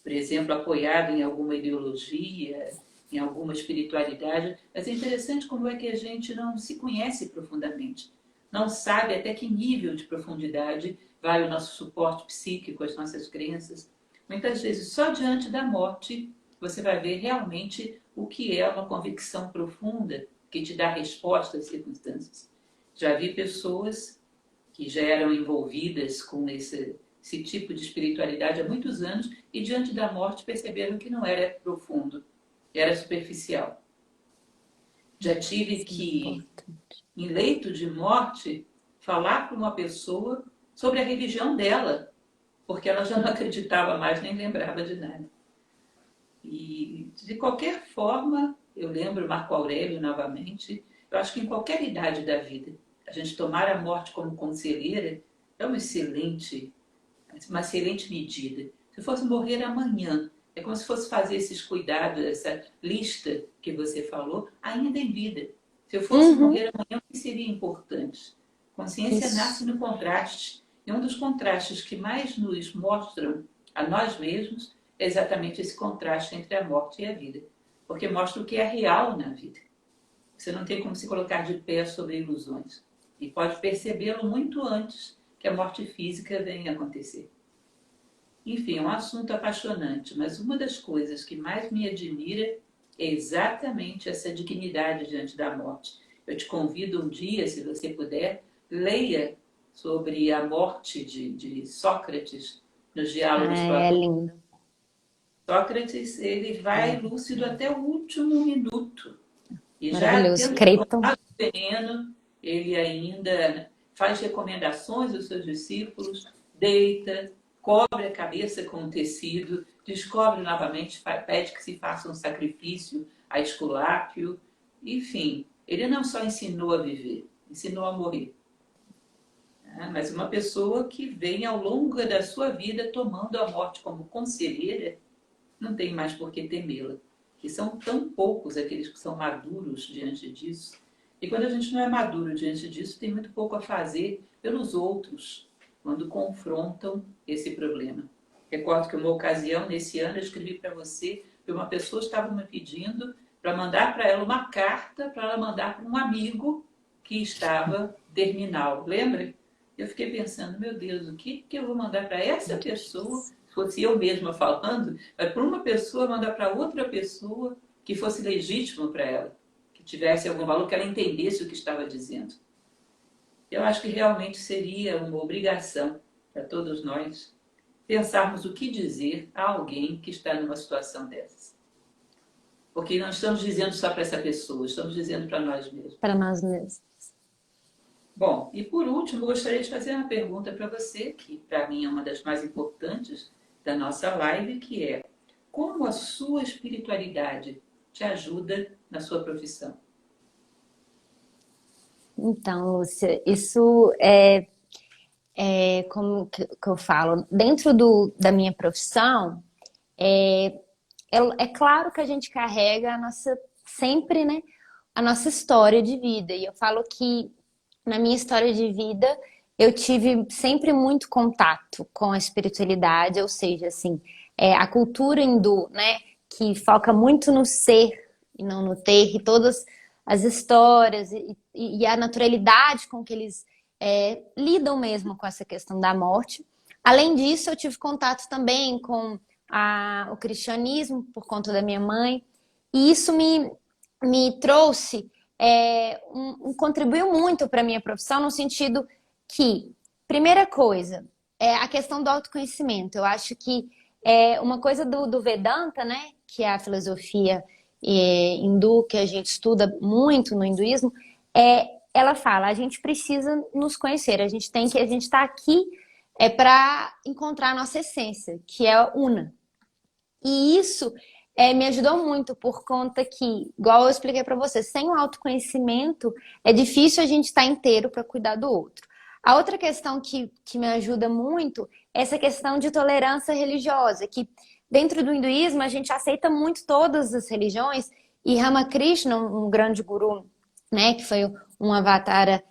Por exemplo, apoiado em alguma ideologia, em alguma espiritualidade. Mas é interessante como é que a gente não se conhece profundamente. Não sabe até que nível de profundidade vai o nosso suporte psíquico, as nossas crenças. Muitas vezes, só diante da morte, você vai ver realmente o que é uma convicção profunda que te dá resposta às circunstâncias. Já vi pessoas que já eram envolvidas com esse tipo de espiritualidade há muitos anos e diante da morte perceberam que não era profundo, era superficial. Já tive que, em leito de morte, falar para uma pessoa sobre a religião dela, porque ela já não acreditava mais nem lembrava de nada. E, de qualquer forma, eu lembro Marco Aurélio novamente, eu acho que em qualquer idade da vida, a gente tomar a morte como conselheira é uma excelente medida. Se eu fosse morrer amanhã, é como se fosse fazer esses cuidados, essa lista que você falou, ainda em vida. Se eu fosse morrer amanhã, o que seria importante? Consciência nasce no contraste. E um dos contrastes que mais nos mostram a nós mesmos é exatamente esse contraste entre a morte e a vida. Porque mostra o que é real na vida. Você não tem como se colocar de pé sobre ilusões. E pode percebê-lo muito antes que a morte física venha a acontecer. Enfim, é um assunto apaixonante, mas uma das coisas que mais me admira é exatamente essa dignidade diante da morte. Eu te convido um dia, se você puder, leia sobre a morte de Sócrates nos diálogos é Platônicos. lindo. Sócrates, ele vai lúcido até o último minuto. E já Maravilhoso. tendo Creighton. tomado o veneno, ele ainda faz recomendações aos seus discípulos, deita, cobre a cabeça com um tecido, descobre novamente, pede que se faça um sacrifício a Esculápio. Enfim, ele não só ensinou a viver, ensinou a morrer. Mas uma pessoa que vem ao longo da sua vida tomando a morte como conselheira, não tem mais por que temê-la. E são tão poucos aqueles que são maduros diante disso. E quando a gente não é maduro diante disso, tem muito pouco a fazer pelos outros, quando confrontam esse problema. Recordo que uma ocasião, nesse ano, eu escrevi para você que uma pessoa estava me pedindo para mandar para ela uma carta, para ela mandar para um amigo que estava terminal. Lembra? Eu fiquei pensando, meu Deus, o que eu vou mandar para essa pessoa, se fosse eu mesma falando, mas para uma pessoa mandar para outra pessoa que fosse legítimo para ela, que tivesse algum valor, que ela entendesse o que estava dizendo. Eu acho que realmente seria uma obrigação para todos nós pensarmos o que dizer a alguém que está numa situação dessas. Porque não estamos dizendo só para essa pessoa, estamos dizendo para nós mesmos. Para nós mesmos. Bom, e por último, gostaria de fazer uma pergunta para você, que para mim é uma das mais importantes da nossa live, que é: como a sua espiritualidade te ajuda na sua profissão? Então, Lúcia, isso como que eu falo, dentro da minha profissão, é claro que a gente carrega sempre, né, a nossa história de vida. E eu falo que na minha história de vida eu tive sempre muito contato com a espiritualidade, ou seja, assim, a cultura hindu, né, que foca muito no ser e não no ter, e todas as histórias e a naturalidade com que eles lidam mesmo com essa questão da morte. Além disso, eu tive contato também com o cristianismo por conta da minha mãe, e isso me trouxe, contribuiu muito para a minha profissão, no sentido que, primeira coisa, a questão do autoconhecimento. Eu acho que uma coisa do Vedanta, né, que é a filosofia hindu, que a gente estuda muito no hinduísmo, ela fala, a gente precisa nos conhecer, a gente está aqui para encontrar a nossa essência, que é una. E isso me ajudou muito por conta que, igual eu expliquei para você, sem o autoconhecimento é difícil a gente estar inteiro para cuidar do outro. A outra questão que me ajuda muito é essa questão de tolerância religiosa, que dentro do hinduísmo a gente aceita muito todas as religiões, e Ramakrishna, um grande guru, né, que foi um avatara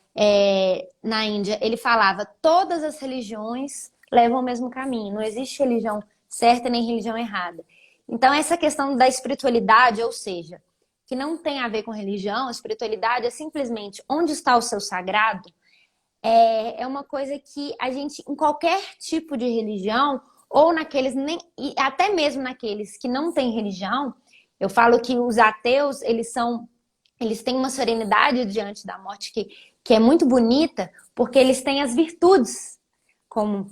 na Índia, ele falava, todas as religiões levam ao mesmo caminho, não existe religião certa nem religião errada. Então essa questão da espiritualidade, ou seja, que não tem a ver com religião, a espiritualidade é simplesmente onde está o seu sagrado, é uma coisa que a gente, em qualquer tipo de religião, ou naqueles, e até mesmo naqueles que não têm religião, eu falo que os ateus, eles têm uma serenidade diante da morte que é muito bonita, porque eles têm as virtudes como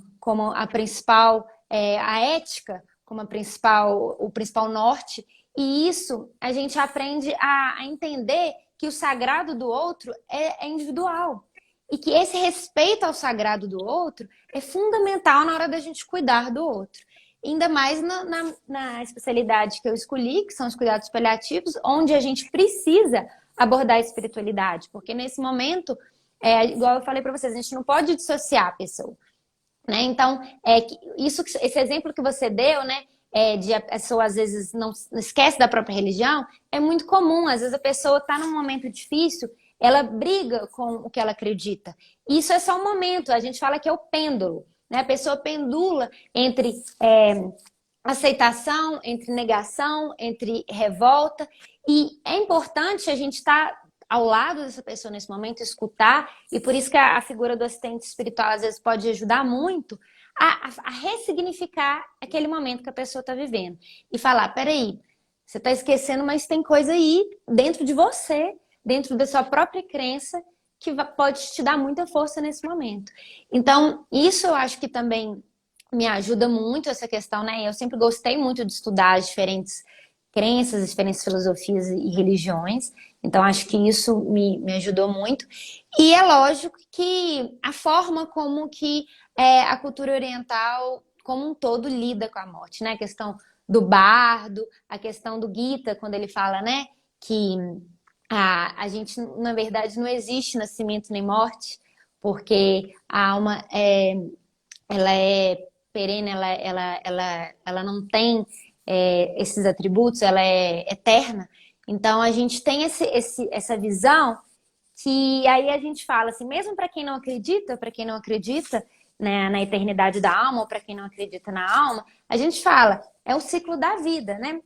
a principal, a ética, como o principal norte, e isso a gente aprende a entender que o sagrado do outro é individual. E que esse respeito ao sagrado do outro é fundamental na hora da gente cuidar do outro. Ainda mais na especialidade que eu escolhi, que são os cuidados paliativos, onde a gente precisa abordar a espiritualidade. Porque nesse momento, igual eu falei para vocês, a gente não pode dissociar a pessoa. Né? Então, esse exemplo que você deu, né, de a pessoa às vezes não esquece da própria religião, é muito comum. Às vezes a pessoa está num momento difícil, ela briga com o que ela acredita. Isso é só um momento, a gente fala que é o pêndulo. Né? A pessoa pendula entre aceitação, entre negação, entre revolta. E é importante a gente estar ao lado dessa pessoa nesse momento, escutar. E por isso que a figura do assistente espiritual às vezes pode ajudar muito a ressignificar aquele momento que a pessoa está vivendo. E falar, peraí, você está esquecendo, mas tem coisa aí dentro de você, dentro da sua própria crença, que pode te dar muita força nesse momento. Então, isso eu acho que também me ajuda muito, essa questão, né? Eu sempre gostei muito de estudar as diferentes crenças, diferentes filosofias e religiões. Então, acho que isso me ajudou muito. E é lógico que a forma como que a cultura oriental, como um todo, lida com a morte, né? A questão do bardo, a questão do Gita, quando ele fala, né? Que a gente, na verdade, não existe nascimento nem morte, porque a alma ela é perene, ela não tem esses atributos, ela é eterna. Então a gente tem essa visão que aí a gente fala assim, mesmo para quem não acredita, né, na eternidade da alma, ou para quem não acredita na alma, a gente fala, é o ciclo da vida, né?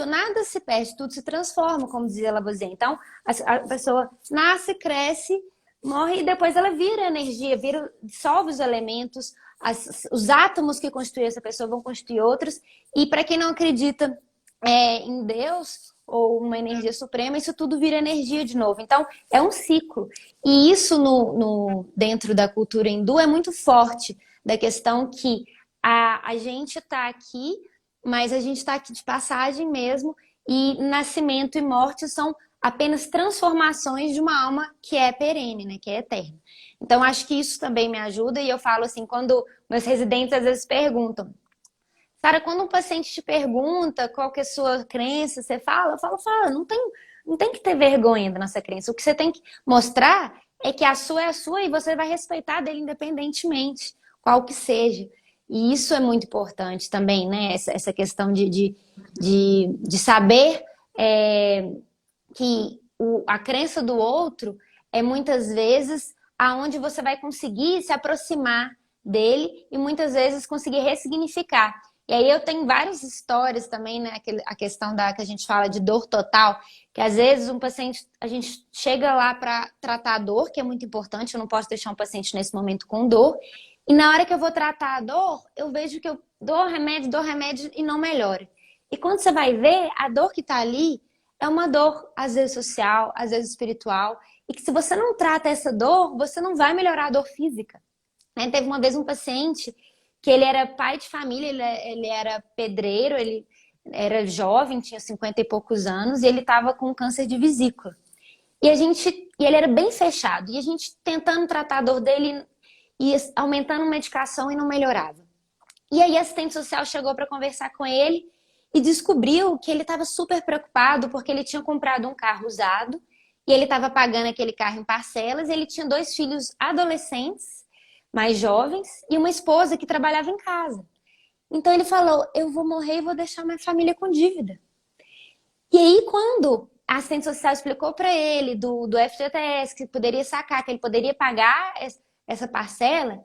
Nada se perde, tudo se transforma, como dizia Lavoisier. Então, a pessoa nasce, cresce, morre e depois ela vira energia, dissolve os elementos, os átomos que constituem essa pessoa vão constituir outros. E para quem não acredita em Deus ou uma energia suprema, isso tudo vira energia de novo. Então, é um ciclo. E isso dentro da cultura hindu é muito forte, da questão que a gente está aqui, mas a gente está aqui de passagem mesmo, e nascimento e morte são apenas transformações de uma alma que é perene, né, que é eterna. Então, acho que isso também me ajuda, e eu falo assim, quando meus residentes às vezes perguntam, Sara, quando um paciente te pergunta qual que é a sua crença, você fala? Eu fala, não tem que ter vergonha da nossa crença. O que você tem que mostrar é que a sua é a sua e você vai respeitar dele independentemente, qual que seja. E isso é muito importante também, né? Essa questão de saber que a crença do outro é muitas vezes aonde você vai conseguir se aproximar dele e muitas vezes conseguir ressignificar. E aí eu tenho várias histórias também, né? A questão da que a gente fala de dor total, que às vezes um paciente, a gente chega lá para tratar a dor, que é muito importante, eu não posso deixar um paciente nesse momento com dor, e na hora que eu vou tratar a dor, eu vejo que eu dou remédio e não melhora. E quando você vai ver, a dor que está ali é uma dor, às vezes social, às vezes espiritual, e que se você não trata essa dor, você não vai melhorar a dor física. Né? Teve uma vez um paciente que ele era pai de família, ele era pedreiro, ele era jovem, tinha 50 e poucos anos, e ele estava com câncer de vesícula. E ele era bem fechado, e a gente tentando tratar a dor dele e aumentando medicação e não melhorava. E aí a assistente social chegou para conversar com ele e descobriu que ele estava super preocupado porque ele tinha comprado um carro usado e ele estava pagando aquele carro em parcelas, e ele tinha 2 filhos adolescentes, mais jovens, e uma esposa que trabalhava em casa. Então ele falou, eu vou morrer e vou deixar minha família com dívida. E aí quando a assistente social explicou para ele do FGTS, que poderia sacar, que ele poderia pagar essa parcela,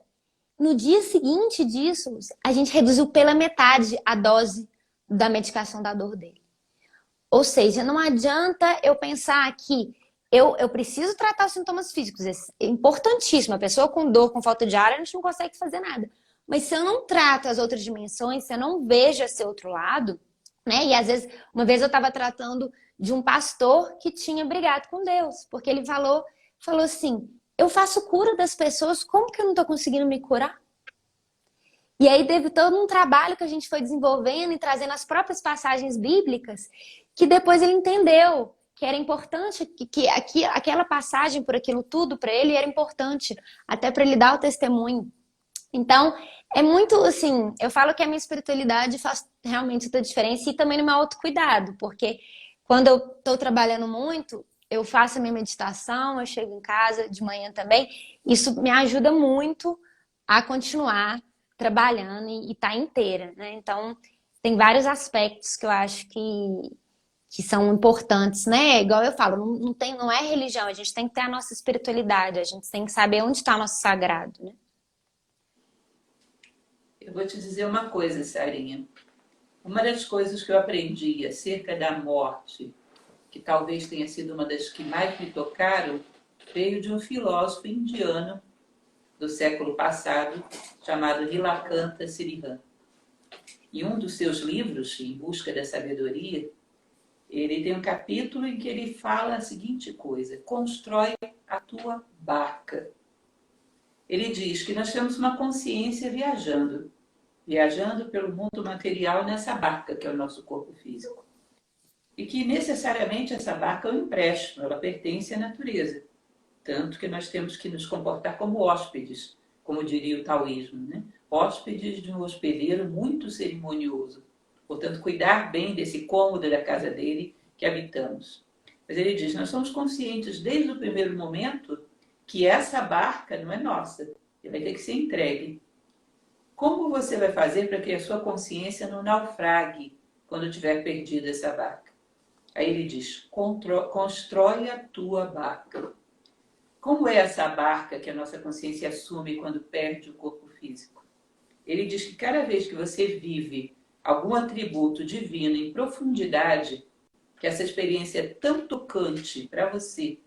no dia seguinte disso, a gente reduziu pela metade a dose da medicação da dor dele. Ou seja, não adianta eu pensar que eu preciso tratar os sintomas físicos. É importantíssimo. A pessoa com dor, com falta de ar, a gente não consegue fazer nada. Mas se eu não trato as outras dimensões, se eu não vejo esse outro lado, né? E às vezes, uma vez eu estava tratando de um pastor que tinha brigado com Deus, porque ele falou assim, eu faço cura das pessoas, como que eu não estou conseguindo me curar? E aí teve todo um trabalho que a gente foi desenvolvendo e trazendo as próprias passagens bíblicas, que depois ele entendeu que era importante, que aquela passagem por aquilo tudo para ele era importante, até para ele dar o testemunho. Então, é muito assim, eu falo que a minha espiritualidade faz realmente toda a diferença e também no meu autocuidado, porque quando eu estou trabalhando muito, eu faço a minha meditação, eu chego em casa de manhã também, isso me ajuda muito a continuar trabalhando e estar inteira, né? Então, tem vários aspectos que eu acho que são importantes, né? Igual eu falo, não é religião, a gente tem que ter a nossa espiritualidade, a gente tem que saber onde está o nosso sagrado, né? Eu vou te dizer uma coisa, Sarinha. Uma das coisas que eu aprendi acerca da morte, que talvez tenha sido uma das que mais me tocaram, veio de um filósofo indiano do século passado, chamado Nilakanta Sirihan. Em um dos seus livros, Em Busca da Sabedoria, ele tem um capítulo em que ele fala a seguinte coisa: constrói a tua barca. Ele diz que nós temos uma consciência viajando pelo mundo material nessa barca que é o nosso corpo físico. E que necessariamente essa barca é um empréstimo, ela pertence à natureza. Tanto que nós temos que nos comportar como hóspedes, como diria o taoísmo, né? Hóspedes de um hospedeiro muito cerimonioso. Portanto, cuidar bem desse cômodo da casa dele que habitamos. Mas ele diz, nós somos conscientes desde o primeiro momento que essa barca não é nossa, e vai ter que ser entregue. Como você vai fazer para que a sua consciência não naufrague quando tiver perdido essa barca? Aí ele diz, constrói a tua barca. Como é essa barca que a nossa consciência assume quando perde o corpo físico? Ele diz que cada vez que você vive algum atributo divino em profundidade, que essa experiência é tão tocante para você,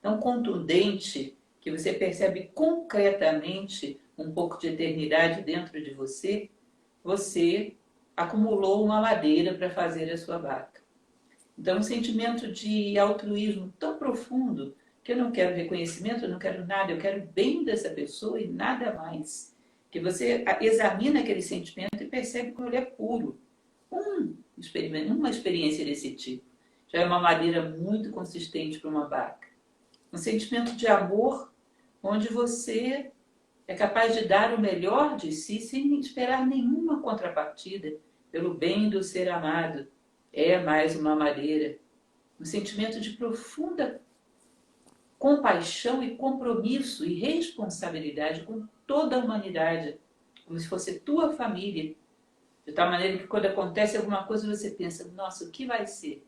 tão contundente, que você percebe concretamente um pouco de eternidade dentro de você, você acumulou uma ladeira para fazer a sua barca. Então, um sentimento de altruísmo tão profundo que eu não quero reconhecimento, eu não quero nada, eu quero o bem dessa pessoa e nada mais. Que você examina aquele sentimento e percebe que ele é puro. Uma experiência desse tipo já é uma madeira muito consistente para uma barca. Um sentimento de amor onde você é capaz de dar o melhor de si sem esperar nenhuma contrapartida pelo bem do ser amado. É mais uma madeira. Um sentimento de profunda compaixão e compromisso e responsabilidade com toda a humanidade, como se fosse tua família. De tal maneira que quando acontece alguma coisa você pensa, nossa, o que vai ser?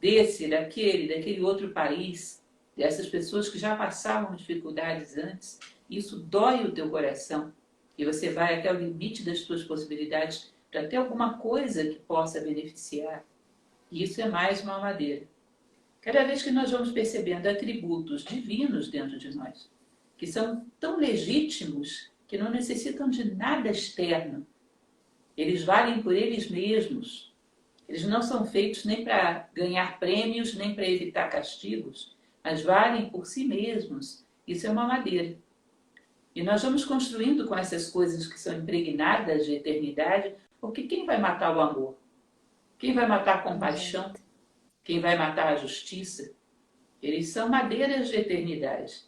Daquele outro país, dessas pessoas que já passavam dificuldades antes, isso dói o teu coração e você vai até o limite das tuas possibilidades para ter alguma coisa que possa beneficiar. E isso é mais uma madeira. Cada vez que nós vamos percebendo atributos divinos dentro de nós, que são tão legítimos que não necessitam de nada externo, eles valem por eles mesmos. Eles não são feitos nem para ganhar prêmios, nem para evitar castigos, mas valem por si mesmos. Isso é uma madeira. E nós vamos construindo com essas coisas que são impregnadas de eternidade, porque quem vai matar o amor? Quem vai matar a compaixão? Quem vai matar a justiça? Eles são madeiras de eternidade.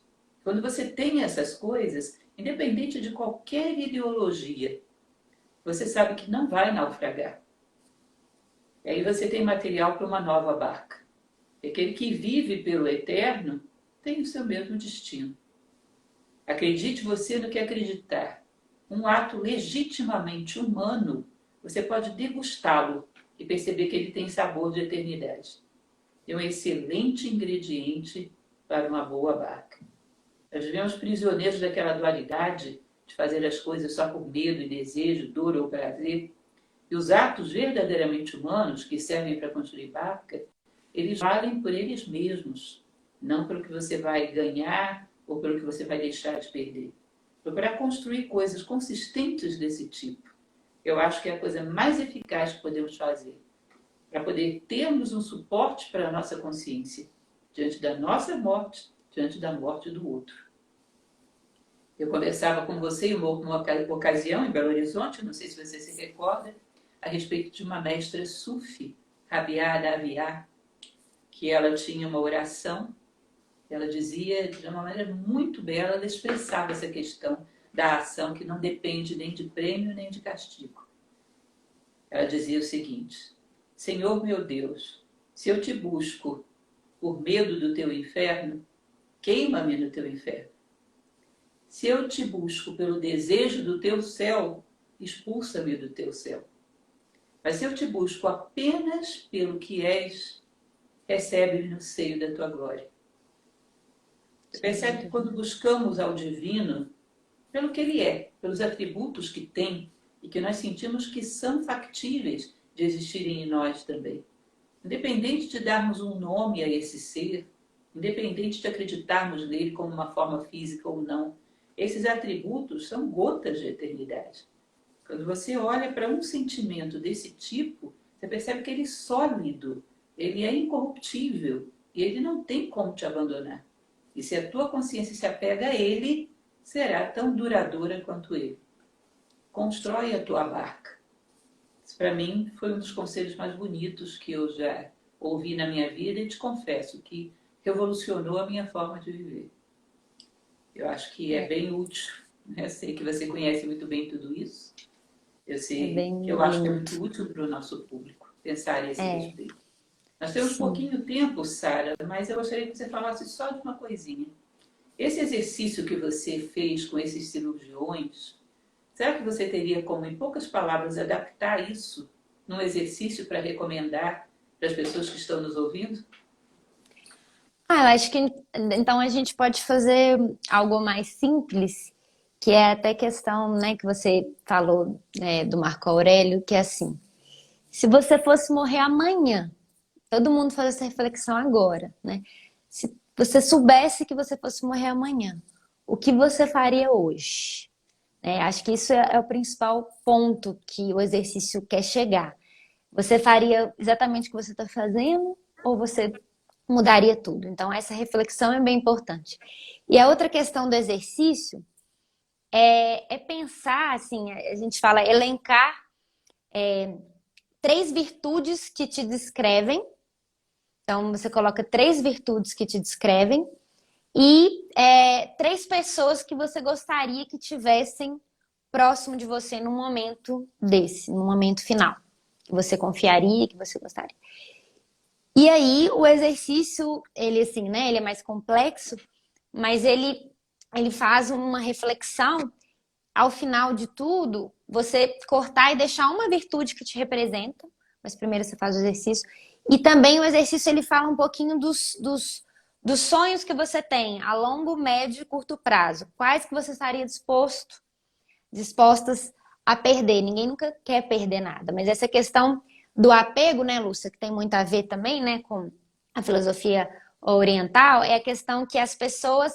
Quando você tem essas coisas, independente de qualquer ideologia, você sabe que não vai naufragar. E aí você tem material para uma nova barca. E aquele que vive pelo eterno tem o seu mesmo destino. Acredite você no que acreditar. Um ato legitimamente humano, você pode degustá-lo e perceber que ele tem sabor de eternidade. É um excelente ingrediente para uma boa barca. Nós vivemos prisioneiros daquela dualidade de fazer as coisas só por medo e desejo, dor ou prazer. E os atos verdadeiramente humanos, que servem para construir barca, eles valem por eles mesmos, não pelo que você vai ganhar ou pelo que você vai deixar de perder. Procurar construir coisas consistentes desse tipo, eu acho que é a coisa mais eficaz que podemos fazer, para poder termos um suporte para a nossa consciência, diante da nossa morte, diante da morte do outro. Eu conversava com você em uma ocasião em Belo Horizonte, não sei se você se recorda, a respeito de uma mestra sufi, Rabia Adawiya, que ela tinha uma oração, ela dizia de uma maneira muito bela, ela expressava essa questão da ação que não depende nem de prêmio nem de castigo. Ela dizia o seguinte: Senhor meu Deus, se eu te busco por medo do teu inferno, queima-me no teu inferno. Se eu te busco pelo desejo do teu céu, expulsa-me do teu céu. Mas se eu te busco apenas pelo que és, recebe-me no seio da tua glória. Você percebe que quando buscamos ao divino, pelo que ele é, pelos atributos que tem e que nós sentimos que são factíveis de existirem em nós também. Independente de darmos um nome a esse ser, independente de acreditarmos nele como uma forma física ou não, esses atributos são gotas de eternidade. Quando você olha para um sentimento desse tipo, você percebe que ele é sólido, ele é incorruptível e ele não tem como te abandonar. E se a tua consciência se apega a ele, será tão duradoura quanto ele. Constrói a tua barca. Isso, para mim, foi um dos conselhos mais bonitos que eu já ouvi na minha vida e te confesso que revolucionou a minha forma de viver. Eu acho que é bem útil. Eu sei que você conhece muito bem tudo isso. Eu sei que eu acho que é muito útil para o nosso público pensar a esse respeito. Nós temos pouquinho tempo, Sara, mas eu gostaria que você falasse só de uma coisinha. Esse exercício que você fez com esses cirurgiões, será que você teria como, em poucas palavras, adaptar isso num exercício para recomendar para as pessoas que estão nos ouvindo? Eu acho que então a gente pode fazer algo mais simples, que é até questão, né, que você falou, né, do Marco Aurélio, que é assim: se você fosse morrer amanhã, todo mundo faz essa reflexão agora, né? Se você soubesse que você fosse morrer amanhã, o que você faria hoje? Acho que isso é o principal ponto que o exercício quer chegar. Você faria exatamente o que você está fazendo ou você mudaria tudo? Então, essa reflexão é bem importante. E a outra questão do exercício é pensar, assim, a gente fala elencar 3 virtudes que te descrevem. Então, você coloca 3 virtudes que te descrevem e 3 pessoas que você gostaria que tivessem próximo de você num momento desse, num momento final. Que você confiaria, que você gostaria. E aí, o exercício, ele assim, né? Ele é mais complexo, mas ele faz uma reflexão. Ao final de tudo, você cortar e deixar uma virtude que te representa. Mas primeiro você faz o exercício. E também o exercício, ele fala um pouquinho dos sonhos que você tem a longo, médio e curto prazo. Quais que você estaria dispostas a perder. Ninguém nunca quer perder nada. Mas essa questão do apego, né, Lúcia, que tem muito a ver também, né, com a filosofia oriental, é a questão que as pessoas,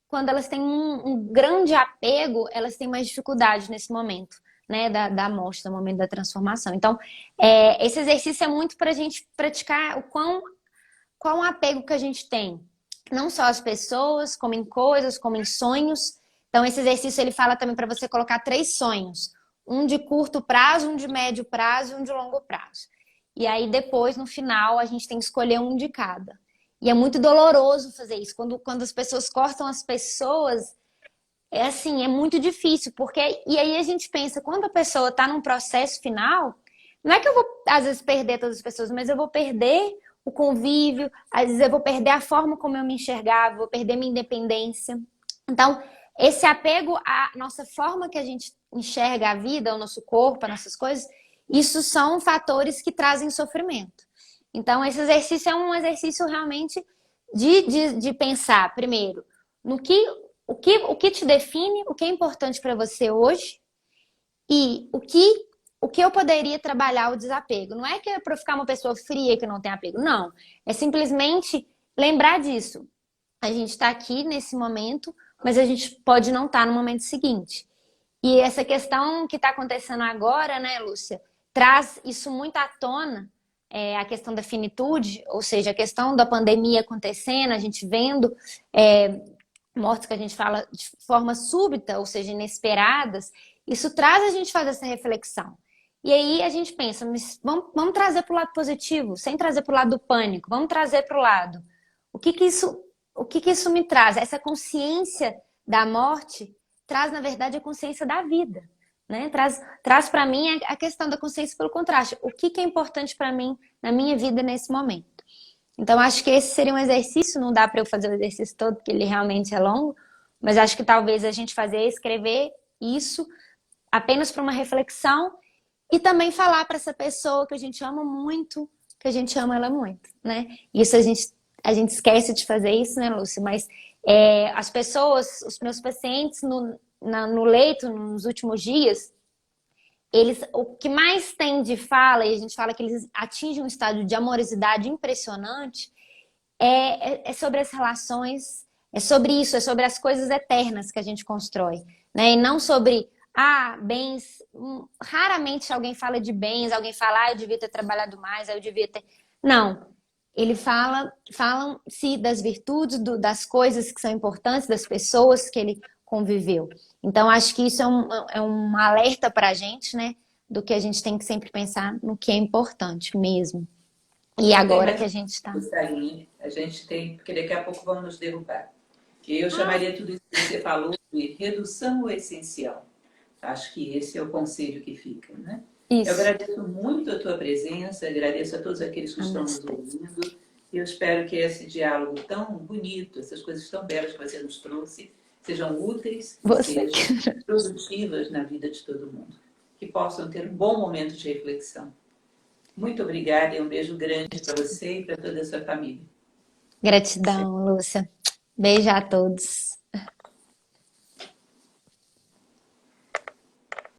quando elas têm um grande apego, elas têm mais dificuldade nesse momento, né, da morte, no momento da transformação. Então, esse exercício é muito para a gente praticar qual apego que a gente tem. Não só as pessoas, como em coisas, como em sonhos. Então, esse exercício ele fala também para você colocar 3 sonhos. Um de curto prazo, um de médio prazo e um de longo prazo. E aí, depois, no final, a gente tem que escolher um de cada. E é muito doloroso fazer isso. Quando as pessoas cortam as pessoas, é assim, é muito difícil. E aí a gente pensa, quando a pessoa está num processo final, não é que eu vou, às vezes, perder todas as pessoas, mas eu vou perder o convívio, às vezes eu vou perder a forma como eu me enxergava, vou perder minha independência. Então, esse apego à nossa forma que a gente enxerga a vida, o nosso corpo, as nossas coisas, isso são fatores que trazem sofrimento. Então, esse exercício é um exercício realmente de pensar, primeiro, o que te define, o que é importante para você hoje e o que eu poderia trabalhar o desapego. Não é que é para ficar uma pessoa fria que não tem apego, não. É simplesmente lembrar disso. A gente está aqui nesse momento, mas a gente pode não estar no momento seguinte. E essa questão que está acontecendo agora, né, Lúcia, traz isso muito à tona, a questão da finitude, ou seja, a questão da pandemia acontecendo, a gente vendo mortes que a gente fala de forma súbita, ou seja, inesperadas, isso traz a gente a fazer essa reflexão. E aí a gente pensa, mas vamos trazer para o lado positivo, sem trazer para o lado do pânico, vamos trazer para o lado. O que que isso me traz? Essa consciência da morte traz, na verdade, a consciência da vida. Né? Traz para mim a questão da consciência pelo contraste. O que é importante para mim na minha vida nesse momento? Então, acho que esse seria um exercício. Não dá para eu fazer o exercício todo, porque ele realmente é longo, mas acho que talvez a gente escrever isso apenas para uma reflexão e também falar para essa pessoa que a gente ama muito, que a gente ama ela muito, né? Isso a gente esquece de fazer isso, né, Lúcia? Mas as pessoas, os meus pacientes no leito, nos últimos dias, o que mais tem de fala, e a gente fala que eles atingem um estado de amorosidade impressionante, é sobre as relações, é sobre isso, é sobre as coisas eternas que a gente constrói, né? E não sobre, bens. Raramente alguém fala de bens, alguém fala, eu devia ter trabalhado mais, eu devia ter... Não. Ele falam-se das virtudes, das coisas que são importantes, das pessoas que ele conviveu. Então, acho que isso é um alerta para a gente, né? Do que a gente tem que sempre pensar no que é importante mesmo. E agora que a gente está... A gente tem, porque daqui a pouco vão nos derrubar. Eu chamaria tudo isso que você falou de redução ao essencial. Acho que esse é o conselho que fica, né? Isso. Eu agradeço muito a tua presença, agradeço a todos aqueles que estão nos ouvindo. Eu espero que esse diálogo tão bonito, essas coisas tão belas que você nos trouxe, sejam úteis, sejam produtivas na vida de todo mundo. Que possam ter um bom momento de reflexão. Muito obrigada e um beijo grande para você e para toda a sua família. Gratidão, Lúcia. Beijo a todos.